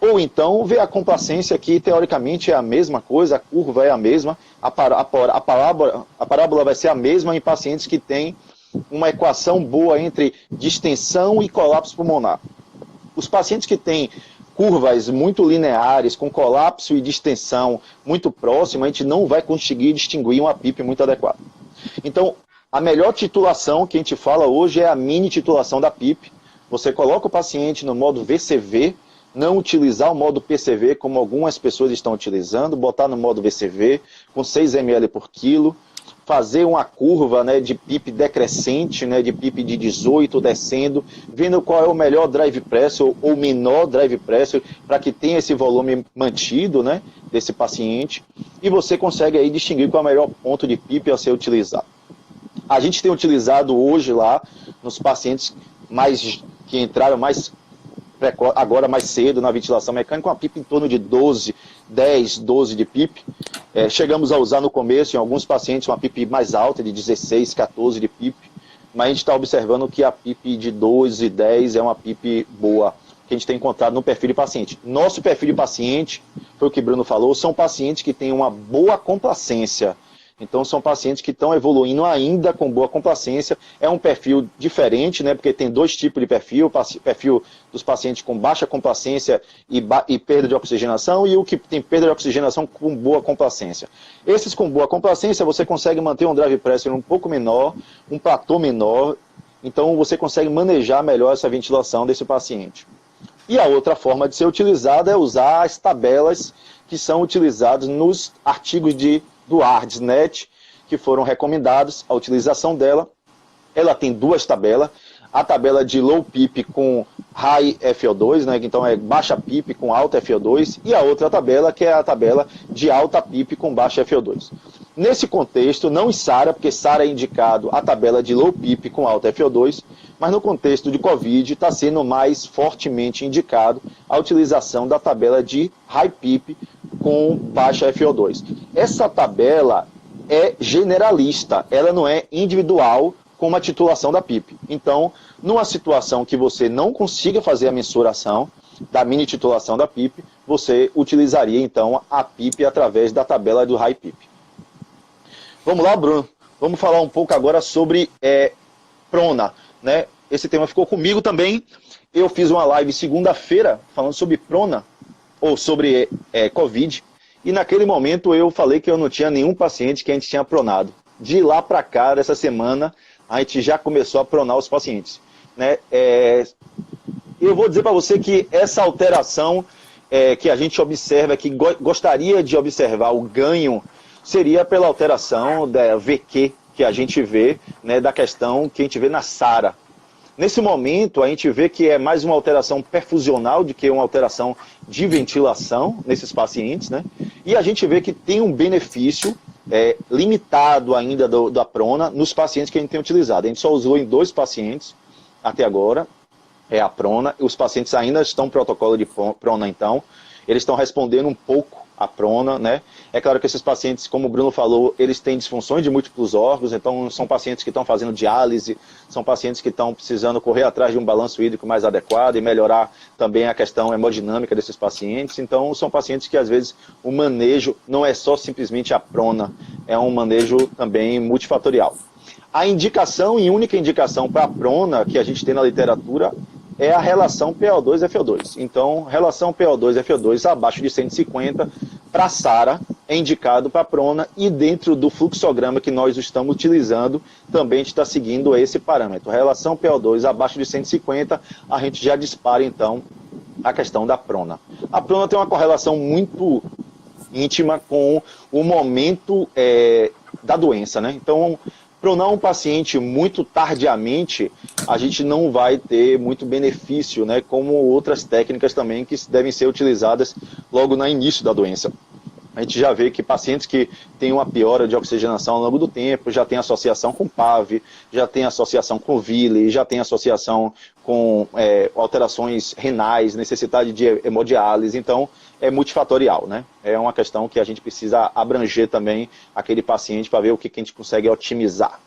ou então ver a complacência, que teoricamente é a mesma coisa, a curva é a mesma, a parábola vai ser a mesma em pacientes que têm uma equação boa entre distensão e colapso pulmonar. Os pacientes que têm curvas muito lineares, com colapso e distensão muito próximo, a gente não vai conseguir distinguir uma PIP muito adequada. Então, a melhor titulação que a gente fala hoje é a mini titulação da PIP. Você coloca o paciente no modo VCV, não utilizar o modo PCV, como algumas pessoas estão utilizando, botar no modo VCV, com 6 ml por quilo, fazer uma curva, né, de PIP decrescente, né, de PIP de 18 descendo, vendo qual é o melhor drive pressure ou menor drive pressure para que tenha esse volume mantido, né, desse paciente, e você consegue aí distinguir qual é o melhor ponto de PIP a ser utilizado. A gente tem utilizado hoje lá, nos pacientes que entraram agora mais cedo na ventilação mecânica, uma PIP em torno de 10, 12 de PIP. Chegamos a usar no começo, em alguns pacientes, uma PIP mais alta, de 16, 14 de PIP, mas a gente está observando que a PIP de 12, 10 é uma PIP boa, que a gente tem encontrado no perfil de paciente. Nosso perfil de paciente, foi o que o Bruno falou, são pacientes que têm uma boa complacência. Então, são pacientes que estão evoluindo ainda com boa complacência. É um perfil diferente, né? Porque tem dois tipos de perfil: perfil dos pacientes com baixa complacência e perda de oxigenação, e o que tem perda de oxigenação com boa complacência. Esses com boa complacência, você consegue manter um drive pressure um pouco menor, um platô menor, então você consegue manejar melhor essa ventilação desse paciente. E a outra forma de ser utilizada é usar as tabelas que são utilizadas nos artigos do ARDS-NET, que foram recomendados a utilização dela. Ela tem duas tabelas: a tabela de low PEEP com high FO2, né, então é baixa PEEP com alta FO2, e a outra tabela que é a tabela de alta PEEP com baixa FO2. Nesse contexto, não em SARA, porque SARA é indicado a tabela de low PEEP com alta FO2, mas no contexto de COVID está sendo mais fortemente indicado a utilização da tabela de high PEEP com baixa FO2. Essa tabela é generalista, ela não é individual como a titulação da PEEP. Então, numa situação que você não consiga fazer a mensuração da mini titulação da PEEP, você utilizaria então a PEEP através da tabela do high PEEP. Vamos lá, Bruno. Vamos falar um pouco agora sobre prona, né? Esse tema ficou comigo também. Eu fiz uma live segunda-feira falando sobre prona, ou sobre COVID, e naquele momento eu falei que eu não tinha nenhum paciente que a gente tinha pronado. De lá para cá, dessa semana, a gente já começou a pronar os pacientes, né? Eu vou dizer para você que essa alteração que a gente observa, que gostaria de observar o ganho, seria pela alteração da VQ que a gente vê, né, da questão que a gente vê na SARA. Nesse momento, a gente vê que é mais uma alteração perfusional do que uma alteração de ventilação nesses pacientes, né? E a gente vê que tem um benefício limitado ainda da prona nos pacientes que a gente tem utilizado. A gente só usou em 2 pacientes até agora, a prona. Os pacientes ainda estão no protocolo de prona, então. Eles estão respondendo um pouco à prona, né? É claro que esses pacientes, como o Bruno falou, eles têm disfunções de múltiplos órgãos, então são pacientes que estão fazendo diálise, são pacientes que estão precisando correr atrás de um balanço hídrico mais adequado e melhorar também a questão hemodinâmica desses pacientes. Então são pacientes que às vezes o manejo não é só simplesmente a prona, é um manejo também multifatorial. A indicação e única indicação para a prona que a gente tem na literatura é a relação PO2-FO2. Então, relação PO2-FO2 abaixo de 150 para SARA é indicado para a prona, e dentro do fluxograma que nós estamos utilizando, também a gente está seguindo esse parâmetro. Relação PO2 abaixo de 150, a gente já dispara, então, a questão da prona. A prona tem uma correlação muito íntima com o momento da doença, né? Então, pronar um paciente muito tardiamente, a gente não vai ter muito benefício, né, como outras técnicas também que devem ser utilizadas logo no início da doença. A gente já vê que pacientes que têm uma piora de oxigenação ao longo do tempo, já tem associação com PAV, já tem associação com Ville, já tem associação com alterações renais, necessidade de hemodiálise. Então, é multifatorial, né? É uma questão que a gente precisa abranger também aquele paciente para ver o que a gente consegue otimizar.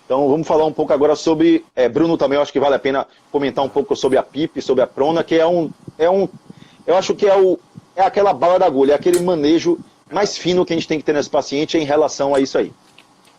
Então, vamos falar um pouco agora sobre... Bruno, também eu acho que vale a pena comentar um pouco sobre a PEEP, sobre a prona, que eu acho que é aquela bala da agulha, é aquele manejo mais fino que a gente tem que ter nesse paciente em relação a isso aí.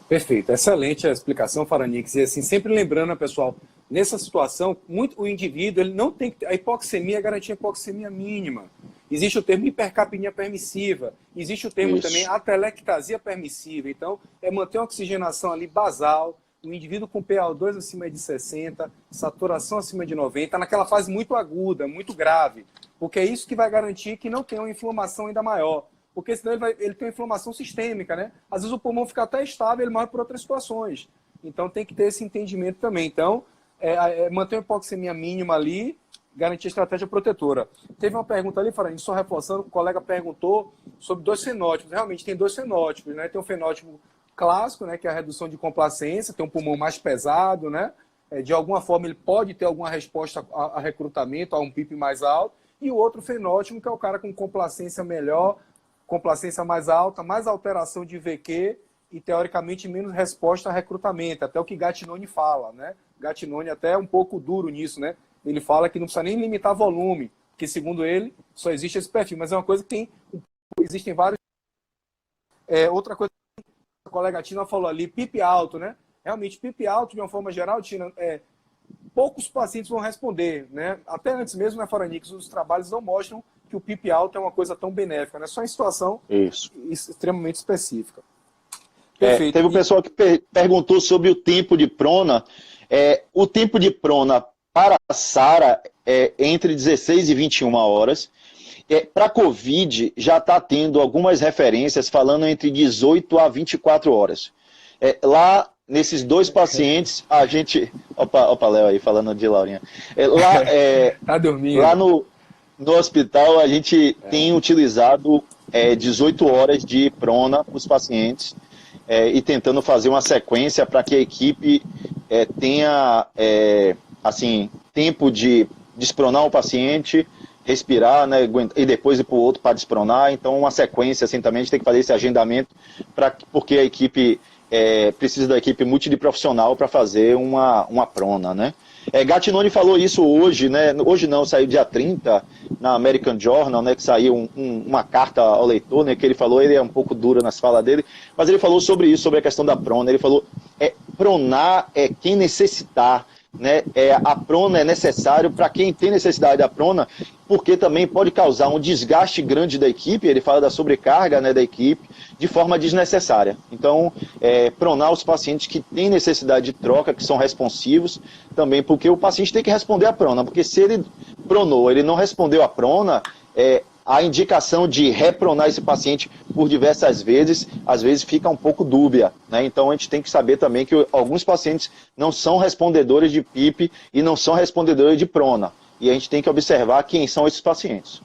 Perfeito, excelente a explicação, Faranix. E assim, sempre lembrando, pessoal, nessa situação, o indivíduo ele não tem que ter, a hipoxemia é garantir a hipoxemia mínima. Existe o termo hipercapnia permissiva, existe o termo também atelectasia permissiva. Então, é manter uma oxigenação ali basal, o indivíduo com PaO2 acima de 60, saturação acima de 90, naquela fase muito aguda, muito grave, porque é isso que vai garantir que não tenha uma inflamação ainda maior. Porque senão ele tem uma inflamação sistêmica, né? Às vezes o pulmão fica até estável, ele morre por outras situações. Então tem que ter esse entendimento também. Então, manter uma hipoxemia mínima ali, garantir a estratégia protetora. Teve uma pergunta ali, Faranin, só reforçando, o colega perguntou sobre 2 fenótipos. Realmente tem 2 fenótipos, né? Tem um fenótipo clássico, né, que é a redução de complacência, tem um pulmão mais pesado, né? De alguma forma ele pode ter alguma resposta a recrutamento, a um PIP mais alto. E o outro fenótipo, que é o cara com complacência melhor, complacência mais alta, mais alteração de VQ e, teoricamente, menos resposta a recrutamento. Até o que Gattinone fala, né? Gattinone até é um pouco duro nisso, né? Ele fala que não precisa nem limitar volume, porque, segundo ele, só existe esse perfil. Mas é uma coisa que existem vários... outra coisa colega Tina falou ali, PIP alto, né? Realmente, PIP alto, de uma forma geral, Tina, poucos pacientes vão responder, né? Até antes mesmo na Faranix, os trabalhos não mostram que o PIP alto é uma coisa tão benéfica, né? Só em situação Isso. extremamente específica. Perfeito. Teve um pessoal que perguntou sobre o tempo de prona. O tempo de prona para a SARA é entre 16 e 21 horas. Para a COVID, já está tendo algumas referências falando entre 18 a 24 horas. Lá, nesses 2 pacientes, a gente... Opa, Léo aí, falando de Laurinha. Tá dormindo. Lá no hospital, a gente tem utilizado 18 horas de prona para os pacientes e tentando fazer uma sequência para que a equipe tenha assim, tempo de despronar o paciente, respirar, né, e depois ir para o outro para despronar. Então, uma sequência, assim, também a gente tem que fazer esse agendamento, porque a equipe precisa da equipe multiprofissional para fazer uma prona, né? Gattinoni falou isso hoje, né? Hoje não, saiu dia 30 na American Journal, né? Que saiu uma carta ao leitor, né? Que ele falou, ele é um pouco duro nas falas dele, mas ele falou sobre isso, sobre a questão da prona. Ele falou, pronar é quem necessitar, né? A prona é necessário para quem tem necessidade da prona, porque também pode causar um desgaste grande da equipe. Ele fala da sobrecarga, né, da equipe, de forma desnecessária. Então, pronar os pacientes que têm necessidade de troca, que são responsivos, também porque o paciente tem que responder a prona, porque se ele pronou, ele não respondeu a prona, a indicação de repronar esse paciente por diversas vezes, às vezes fica um pouco dúbia, né? Então a gente tem que saber também que alguns pacientes não são respondedores de PIP e não são respondedores de prona. E a gente tem que observar quem são esses pacientes.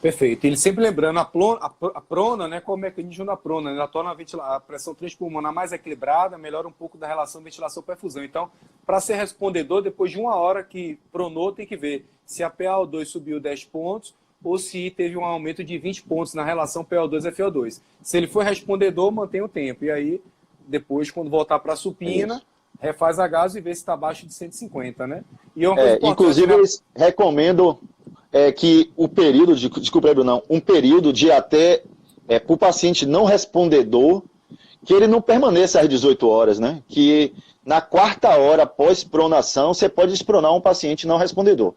Perfeito. Ele sempre lembrando, a prona, né, qual é o mecanismo da prona? Ela torna a pressão transpulmonar mais equilibrada, melhora um pouco da relação ventilação-perfusão. Então, para ser respondedor, depois de 1 hora que pronou, tem que ver se a PaO2 subiu 10 pontos ou se teve um aumento de 20 pontos na relação PaO2 a FiO2. Se ele for respondedor, mantém o tempo. E aí, depois, quando voltar para a supina, refaz a gaso e vê se está abaixo de 150, né? E inclusive, eles recomendam que o período, desculpa aí, Bruno, um período de até, para o paciente não respondedor, que ele não permaneça às 18 horas, né? Que na 4ª hora após pronação, você pode despronar um paciente não respondedor.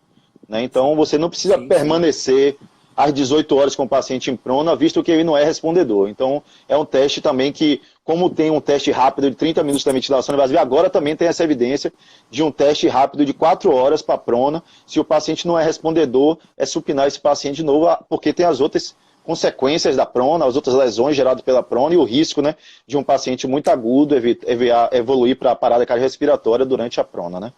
Né? Então, você não precisa permanecer às 18 horas com o paciente em prona, visto que ele não é respondedor. Então, é um teste também que, como tem um teste rápido de 30 minutos da ventilação invasiva, agora também tem essa evidência de um teste rápido de 4 horas para prona. Se o paciente não é respondedor, é supinar esse paciente de novo, porque tem as outras consequências da prona, as outras lesões geradas pela prona e o risco, né, de um paciente muito agudo evoluir para a parada cardiorrespiratória durante a prona, né?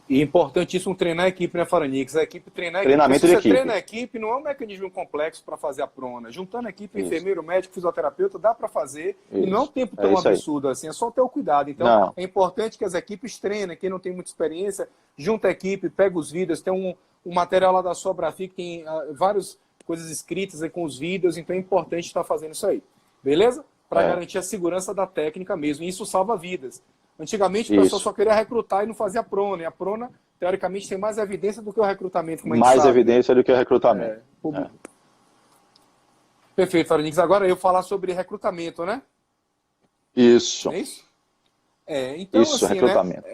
E é importantíssimo treinar a equipe, né, Faranix? A equipe treinar a equipe. Treinamento Se você de equipe. treina a equipe, não é um mecanismo complexo para fazer a prona. Juntando a equipe, enfermeiro, médico, fisioterapeuta, dá para fazer. E não é um tempo tão absurdo assim, é só ter o cuidado. Então, é importante que as equipes treinem. Quem não tem muita experiência, junta a equipe, pega os vídeos. Tem um material lá da Sobrafi que tem várias coisas escritas aí com os vídeos. Então, é importante estar fazendo isso aí. Beleza? Para garantir a segurança da técnica mesmo. E isso salva vidas. Antigamente, o pessoal só queria recrutar e não fazia prona. E a prona, teoricamente, tem mais evidência do que o recrutamento. Como mais evidência do que o recrutamento. Perfeito, Faranix. Agora eu falar sobre recrutamento, né? Isso. É isso? Então, isso, assim, recrutamento.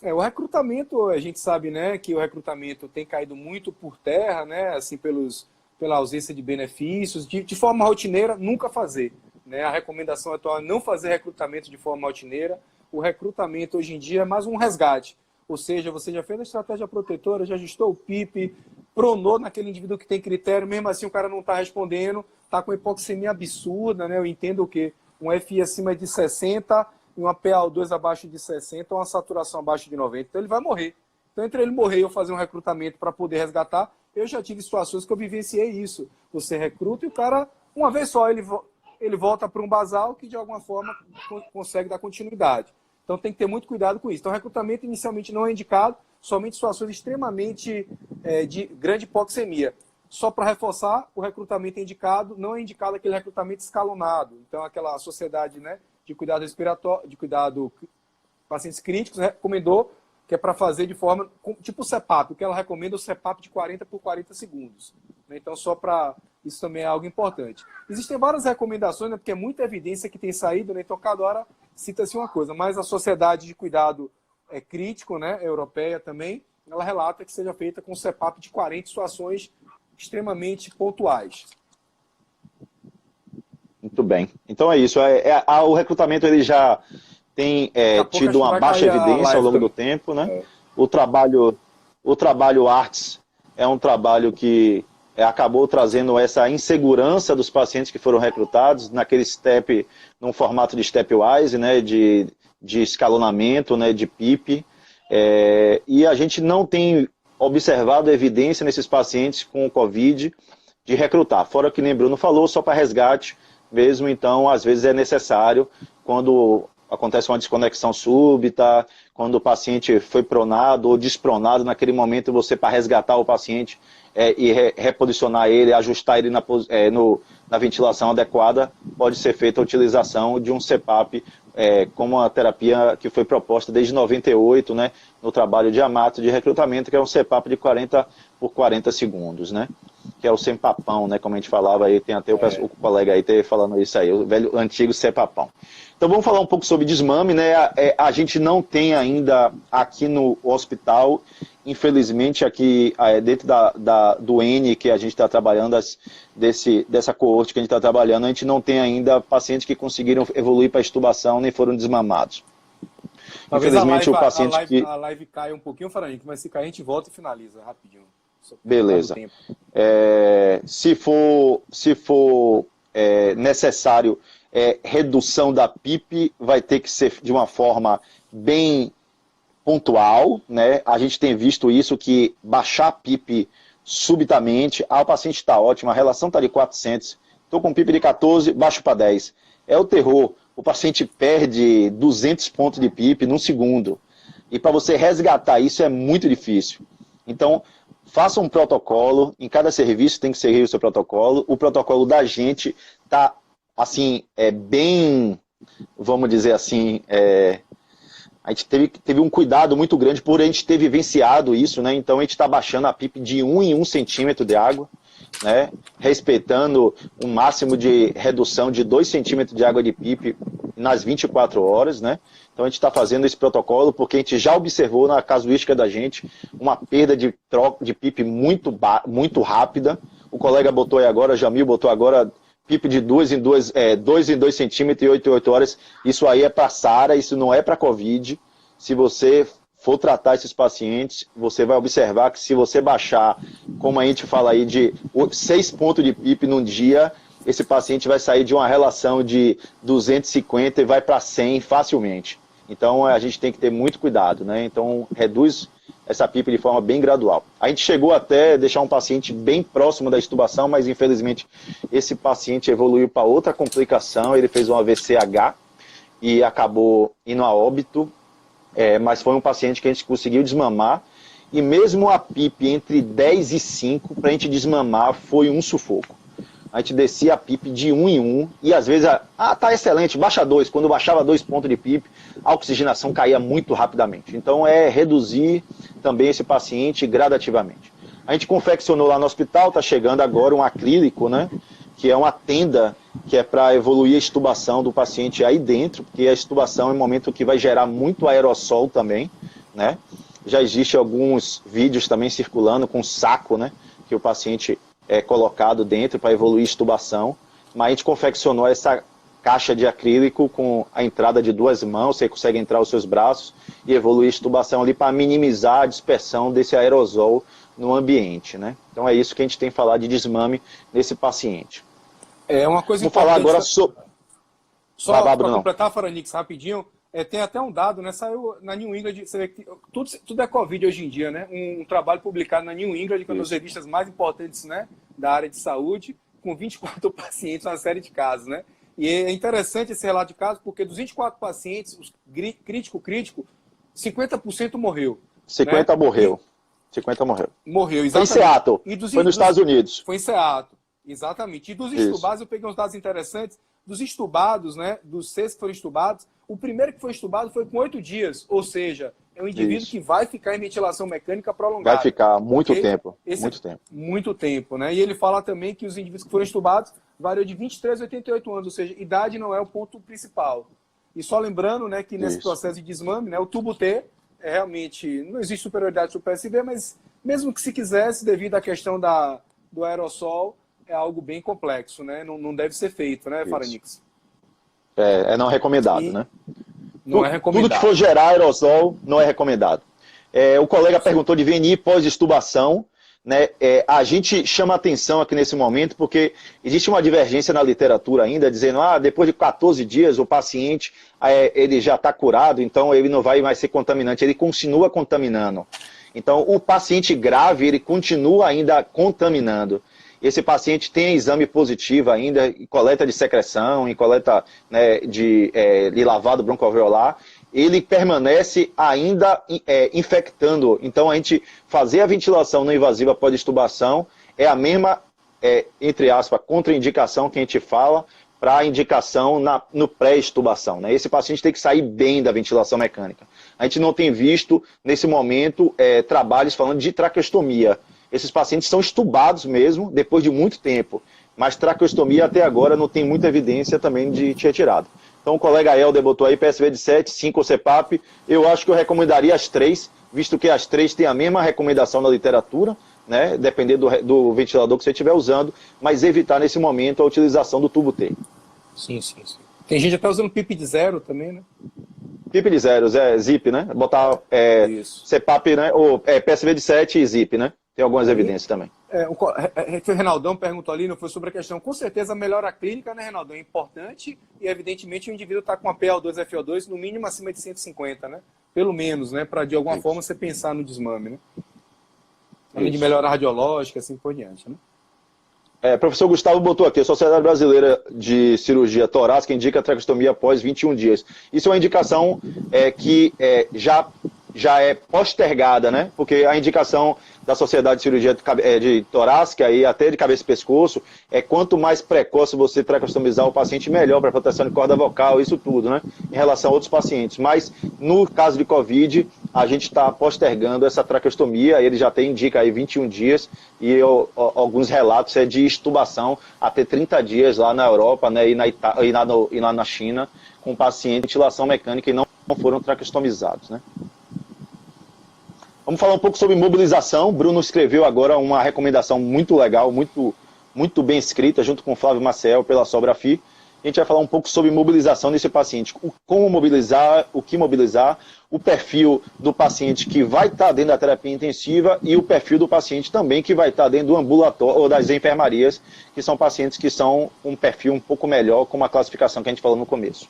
Né, o recrutamento, a gente sabe, né, que o recrutamento tem caído muito por terra, né, assim, pela ausência de benefícios. De forma rotineira, nunca fazer. Né? A recomendação atual é não fazer recrutamento de forma rotineira. O recrutamento hoje em dia é mais um resgate. Ou seja, você já fez a estratégia protetora, já ajustou o PIP, pronou naquele indivíduo que tem critério, mesmo assim o cara não está respondendo, está com hipoxemia absurda, né? Eu entendo que um FI acima de 60 e uma PaO2 abaixo de 60, uma saturação abaixo de 90. Então ele vai morrer. Então entre ele morrer e eu fazer um recrutamento para poder resgatar, eu já tive situações que eu vivenciei isso. Você recruta e o cara, uma vez só, ele volta para um basal que de alguma forma consegue dar continuidade. Então tem que ter muito cuidado com isso. Então o recrutamento inicialmente não é indicado, somente em situações extremamente de grande hipoxemia. Só para reforçar, o recrutamento é indicado, não é indicado aquele recrutamento escalonado. Então aquela sociedade, né, de cuidado respiratório, de cuidado pacientes críticos, recomendou que é para fazer de forma tipo o CPAP, o que ela recomenda é o CPAP de 40 por 40 segundos. né? Então, só para... Isso também é algo importante. Existem várias recomendações, né? Porque é muita evidência que tem saído, né? Então, cada hora cita-se uma coisa. Mas a Sociedade de Cuidado Crítico, né? Europeia também, ela relata que seja feita com CPAP de 40 situações extremamente pontuais. Muito bem. Então é isso. O recrutamento ele já tem tido uma baixa evidência ao longo do tempo, né? O trabalho ARTS é um trabalho que acabou trazendo essa insegurança dos pacientes que foram recrutados naquele step, num formato de stepwise, né? De escalonamento, né? De PIP. E a gente não tem observado evidência nesses pacientes com Covid de recrutar. Fora que nem Bruno falou, só para resgate mesmo, então às vezes é necessário quando acontece uma desconexão súbita, quando o paciente foi pronado ou despronado, naquele momento você, para resgatar o paciente e reposicionar ele, ajustar ele na ventilação adequada, pode ser feita a utilização de um CPAP como a terapia que foi proposta desde 98, né, no trabalho de Amato de recrutamento, que é um CPAP de 40 por 40 segundos, né, que é o CEPAPão, né, como a gente falava aí, tem até o colega aí falando isso aí, o velho antigo CEPAPão. Então vamos falar um pouco sobre desmame, né, a gente não tem ainda aqui no hospital, infelizmente aqui dentro do N que a gente está trabalhando, dessa coorte que a gente está trabalhando, a gente não tem ainda pacientes que conseguiram evoluir para extubação nem foram desmamados. Talvez infelizmente o paciente a live caia um pouquinho, Faraninho, mas se cair a gente volta e finaliza rapidinho. Beleza. Se for necessário redução da PIP, vai ter que ser de uma forma bem pontual, né? A gente tem visto isso, que baixar a PIP subitamente, o paciente está ótimo, a relação está de 400, estou com PIP de 14, baixo para 10. É o terror, o paciente perde 200 pontos de PIP num segundo. E para você resgatar isso é muito difícil. Então, faça um protocolo, em cada serviço tem que seguir o seu protocolo. O protocolo da gente está, assim, bem, vamos dizer assim, a gente teve um cuidado muito grande por a gente ter vivenciado isso, né? Então a gente está baixando a PIP de 1 em 1 centímetro de água, né? Respeitando um máximo de redução de 2 centímetros de água de PIP nas 24 horas, né? Então a gente está fazendo esse protocolo porque a gente já observou na casuística da gente uma perda de PIP muito rápida. O colega botou aí agora, Jamil botou agora, PIP de 2 em 2 centímetros e 8 em 8 horas. Isso aí é para SARA, isso não é para Covid. Se você for tratar esses pacientes, você vai observar que se você baixar, como a gente fala aí, de 6 pontos de PIP num dia, esse paciente vai sair de uma relação de 250 e vai para 100 facilmente. Então a gente tem que ter muito cuidado, né? Então reduz essa PIP de forma bem gradual. A gente chegou até deixar um paciente bem próximo da extubação, mas infelizmente esse paciente evoluiu para outra complicação, ele fez um AVCH e acabou indo a óbito, mas foi um paciente que a gente conseguiu desmamar, e mesmo a PIP entre 10 e 5, para a gente desmamar, foi um sufoco. A gente descia a PIP de 1 em 1, e às vezes, tá excelente, baixa 2. Quando baixava 2 pontos de PIP, a oxigenação caía muito rapidamente. Então é reduzir também esse paciente gradativamente. A gente confeccionou lá no hospital, está chegando agora um acrílico, né? Que é uma tenda que é para evoluir a extubação do paciente aí dentro, porque a extubação é um momento que vai gerar muito aerossol também, né? Já existem alguns vídeos também circulando com saco, né? Que o paciente é colocado dentro para evoluir a extubação, mas a gente confeccionou essa caixa de acrílico com a entrada de 2 mãos, você consegue entrar os seus braços e evoluir a extubação ali para minimizar a dispersão desse aerosol no ambiente, né? Então é isso que a gente tem falado de desmame nesse paciente. É uma coisa Vou falar agora só para Bruno. completar, Faranix, rapidinho, tem até um dado, né? Saiu na New England, você vê que tudo é Covid hoje em dia, né? Um trabalho publicado na New England, que é uma das revistas mais importantes, né, da área de saúde, com 24 pacientes, uma série de casos, né? E é interessante esse relato de casos, porque dos 24 pacientes, os crítico, 50% morreu. 50 né? morreu. 50 morreu. Morreu, Foi em exatamente. Seattle, foi nos Estados Unidos. Foi em Seattle, exatamente. E dos estubados eu peguei uns dados interessantes. dos estubados, né, dos 6 que foram estubados, o primeiro que foi estubado foi com 8 dias, ou seja, é um indivíduo Isso. que vai ficar em ventilação mecânica prolongada. Vai ficar muito Ok? tempo. Esse Muito tempo. Muito tempo, né? E ele fala também que os indivíduos que foram estubados variam de 23 a 88 anos, ou seja, idade não é o ponto principal. E só lembrando, né, que nesse Isso. processo de desmame, né, o tubo T realmente não existe superioridade sobre o PSV, mas mesmo que se quisesse, devido à questão do aerossol, é algo bem complexo, né? Não deve ser feito, né, Isso. Faranix? É não recomendado, E né? não é recomendado. Tudo que for gerar aerosol não é recomendado. O colega perguntou de VNI pós-extubação. Né? A gente chama atenção aqui nesse momento porque existe uma divergência na literatura ainda, dizendo depois de 14 dias o paciente ele já está curado, então ele não vai mais ser contaminante, ele continua contaminando. Então o paciente grave ele continua ainda contaminando. Esse paciente tem exame positivo ainda, em coleta de secreção, em coleta, né, de lavado broncoalveolar, ele permanece ainda infectando. Então, a gente fazer a ventilação não invasiva pós-extubação é a mesma, entre aspas, contraindicação que a gente fala para a indicação no pré-extubação. Né? Esse paciente tem que sair bem da ventilação mecânica. A gente não tem visto, nesse momento, trabalhos falando de traqueostomia. Esses pacientes são estubados mesmo, depois de muito tempo. Mas traqueostomia, até agora, não tem muita evidência também de retirada. Então o colega Helder botou aí PSV de 7, 5 ou CPAP. Eu acho que eu recomendaria as 3, visto que as 3 têm a mesma recomendação na literatura, né? Dependendo do ventilador que você estiver usando, mas evitar nesse momento a utilização do tubo T. Sim. Tem gente até usando PIP de 0 também, né? PIP de 0, ZIP, né? Botar Isso. CPAP, né? Ou PSV de 7 e ZIP, né? Tem algumas evidências também. O Renaldão perguntou ali, não foi sobre a questão. Com certeza a melhora clínica, né, Renaldão? É importante e, evidentemente, o indivíduo está com a PaO2, FO2 no mínimo acima de 150, né? Pelo menos, né? Para, de alguma forma, você pensar no desmame, né? Além de melhora radiológica, assim por diante, né? Professor Gustavo botou aqui, a Sociedade Brasileira de Cirurgia Torácica indica a traqueostomia após 21 dias. Isso é uma indicação que já é postergada, né? Porque a indicação da Sociedade de Cirurgia de Torácica e até de cabeça e pescoço quanto mais precoce você traqueostomizar o paciente, melhor para proteção de corda vocal, isso tudo, né? Em relação a outros pacientes. Mas no caso de Covid, a gente está postergando essa traqueostomia, ele já indica aí 21 dias e alguns relatos de extubação até 30 dias lá na Europa, né? E lá na China, com paciente de ventilação mecânica e não foram traqueostomizados, né? Vamos falar um pouco sobre mobilização. Bruno escreveu agora uma recomendação muito legal, muito bem escrita, junto com o Flávio Maciel, pela Sobrafi. A gente vai falar um pouco sobre mobilização desse paciente. Como mobilizar, o que mobilizar, o perfil do paciente que vai estar dentro da terapia intensiva e o perfil do paciente também que vai estar dentro do ambulatório ou das enfermarias, que são pacientes que são um perfil um pouco melhor, com a classificação que a gente falou no começo.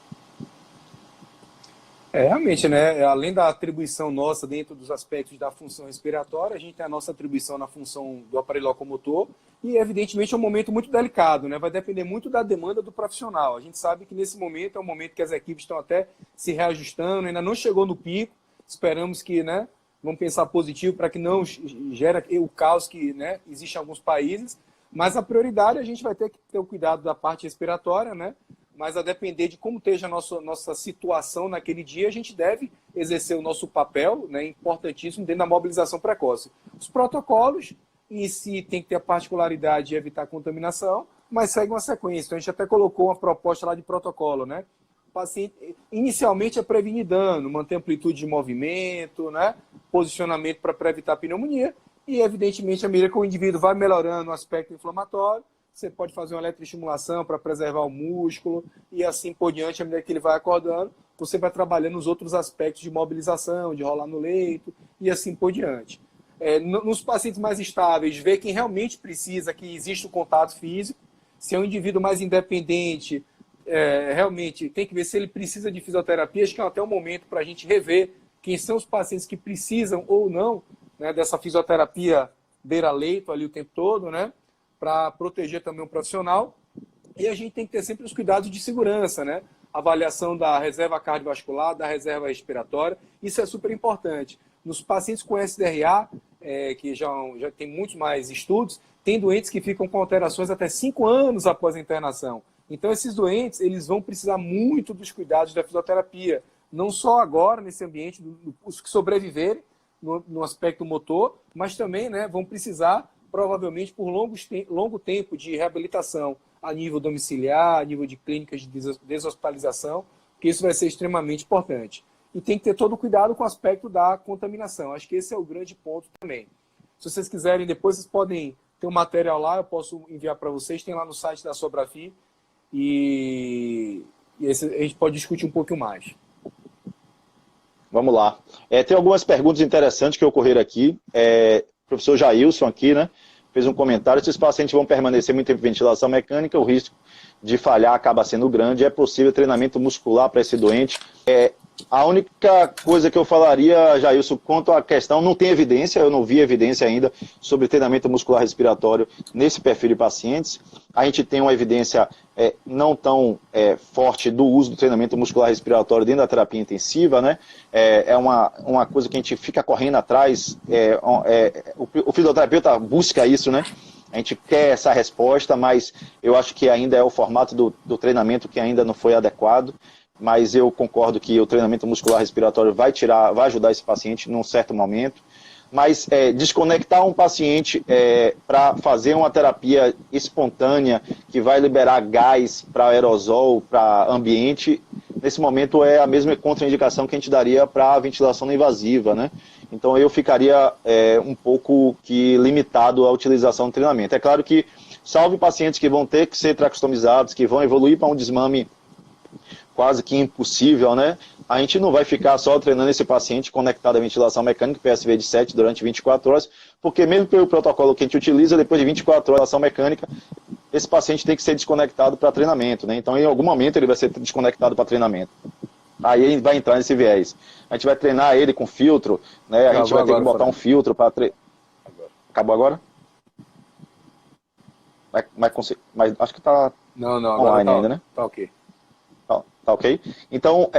Realmente, né? Além da atribuição nossa dentro dos aspectos da função respiratória, a gente tem a nossa atribuição na função do aparelho locomotor e, evidentemente, é um momento muito delicado, né? Vai depender muito da demanda do profissional. A gente sabe que nesse momento é um momento que as equipes estão até se reajustando, ainda não chegou no pico, esperamos que, né? Vamos pensar positivo para que não gere o caos que, né, existe em alguns países, mas a prioridade a gente vai ter que ter o cuidado da parte respiratória, né? Mas a depender de como esteja a nossa situação naquele dia, a gente deve exercer o nosso papel, né, importantíssimo, dentro da mobilização precoce. Os protocolos, em si, tem que ter a particularidade de evitar contaminação, mas segue uma sequência. Então, a gente até colocou uma proposta lá de protocolo, né? O paciente, inicialmente, é prevenir dano, manter amplitude de movimento, né? Posicionamento para evitar pneumonia, e, evidentemente, à medida que o indivíduo vai melhorando o aspecto inflamatório, você pode fazer uma eletroestimulação para preservar o músculo e assim por diante, à medida que ele vai acordando, você vai trabalhando os outros aspectos de mobilização, de rolar no leito e assim por diante. Nos pacientes mais estáveis, ver quem realmente precisa, que existe o contato físico. Se é um indivíduo mais independente, realmente tem que ver se ele precisa de fisioterapia. Acho que é até o momento para a gente rever quem são os pacientes que precisam ou não, né, dessa fisioterapia beira-leito ali o tempo todo, né? Para proteger também o profissional. E a gente tem que ter sempre os cuidados de segurança, né? Avaliação da reserva cardiovascular, da reserva respiratória, isso é super importante. Nos pacientes com SDRA, que já tem muitos mais estudos, tem doentes que ficam com alterações até 5 anos após a internação. Então, esses doentes, eles vão precisar muito dos cuidados da fisioterapia, não só agora, nesse ambiente, os que sobreviverem no aspecto motor, mas também, né, vão precisar, provavelmente, por longo tempo de reabilitação a nível domiciliar, a nível de clínicas de deshospitalização, porque isso vai ser extremamente importante. E tem que ter todo o cuidado com o aspecto da contaminação. Acho que esse é o grande ponto também. Se vocês quiserem, depois vocês podem ter um material lá, eu posso enviar para vocês, tem lá no site da Sobrafi, e a gente pode discutir um pouquinho mais. Vamos lá. Tem algumas perguntas interessantes que ocorreram aqui. O professor Jailson aqui, né, fez um comentário: se os pacientes vão permanecer muito tempo em ventilação mecânica, o risco de falhar acaba sendo grande. É possível treinamento muscular para esse doente? A única coisa que eu falaria, Jailson, quanto à questão, não tem evidência, eu não vi evidência ainda sobre treinamento muscular respiratório nesse perfil de pacientes. A gente tem uma evidência não tão forte do uso do treinamento muscular respiratório dentro da terapia intensiva, né? É uma coisa que a gente fica correndo atrás, o fisioterapeuta busca isso, né? A gente quer essa resposta, mas eu acho que ainda é o formato do treinamento que ainda não foi adequado. Mas eu concordo que o treinamento muscular respiratório vai ajudar esse paciente num certo momento. Mas desconectar um paciente para fazer uma terapia espontânea que vai liberar gás para aerosol, para ambiente, nesse momento é a mesma contraindicação que a gente daria para a ventilação não invasiva, né? Então eu ficaria um pouco limitado à utilização do treinamento. É claro que, salvo pacientes que vão ter que ser tracostomizados, que vão evoluir para um desmame quase que impossível, né? A gente não vai ficar só treinando esse paciente conectado à ventilação mecânica, PSV de 7, durante 24 horas, porque mesmo pelo protocolo que a gente utiliza, depois de 24 horas de ventilação mecânica, esse paciente tem que ser desconectado para treinamento, né? Então, em algum momento, ele vai ser desconectado para treinamento. Aí ele vai entrar nesse viés. A gente vai treinar ele com filtro, né? A gente vai ter que botar um filtro para treinar. Acabou agora? Mas acho que está online ainda, né? Tá ok. Tá ok? Então,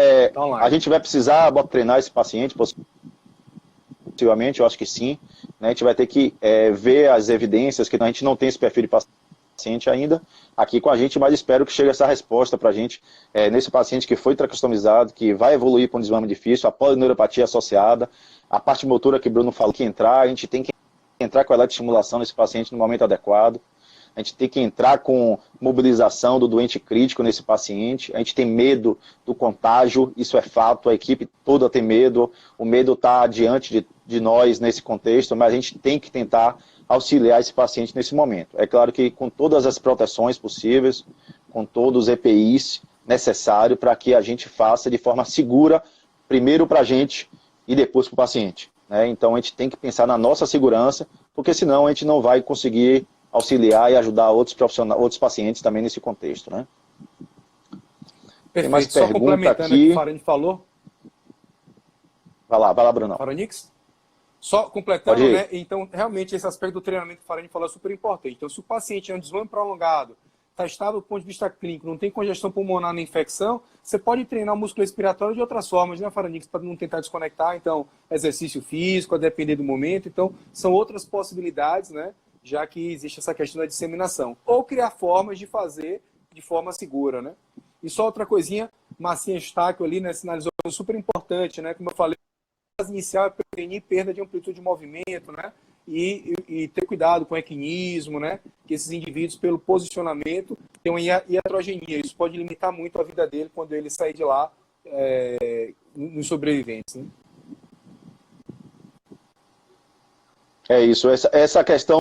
a gente vai precisar treinar esse paciente, possivelmente, eu acho que sim. Né? A gente vai ter que ver as evidências, que a gente não tem esse perfil de paciente ainda aqui com a gente, mas espero que chegue essa resposta para a gente, nesse paciente que foi tracostomizado, que vai evoluir para um desmame difícil, a polineuropatia associada, a parte motora que o Bruno falou que entrar, a gente tem que entrar com a eletroestimulação nesse paciente no momento adequado. A gente tem que entrar com mobilização do doente crítico nesse paciente. A gente tem medo do contágio, isso é fato, a equipe toda tem medo. O medo está diante de nós nesse contexto, mas a gente tem que tentar auxiliar esse paciente nesse momento. É claro que com todas as proteções possíveis, com todos os EPIs necessários para que a gente faça de forma segura, primeiro para a gente e depois para o paciente. Né? Então a gente tem que pensar na nossa segurança, porque senão a gente não vai conseguir auxiliar e ajudar outros profissionais, outros pacientes também nesse contexto, né? Perfeito. Tem mais Só pergunta complementando aqui. o que o Farani falou. Vai lá, Bruno. Faranix? Só completando, né? Então, realmente, esse aspecto do treinamento que o Farani falou é super importante. Então, se o paciente é um desmame prolongado, está estável do ponto de vista clínico, não tem congestão pulmonar na infecção, você pode treinar o músculo respiratório de outras formas, né, Faranix, para não tentar desconectar. Então, exercício físico, a depender do momento. Então, são outras possibilidades, né? Já que existe essa questão da disseminação. Ou criar formas de fazer de forma segura, né? E só outra coisinha, Marcinha Estáquio ali, né, sinalizou super importante, né? Como eu falei, a fase inicial é prevenir perda de amplitude de movimento, né? E ter cuidado com o equinismo, né? Que esses indivíduos, pelo posicionamento, têm uma iatrogenia. Isso pode limitar muito a vida dele quando ele sair de lá nos sobreviventes, né? É isso, essa questão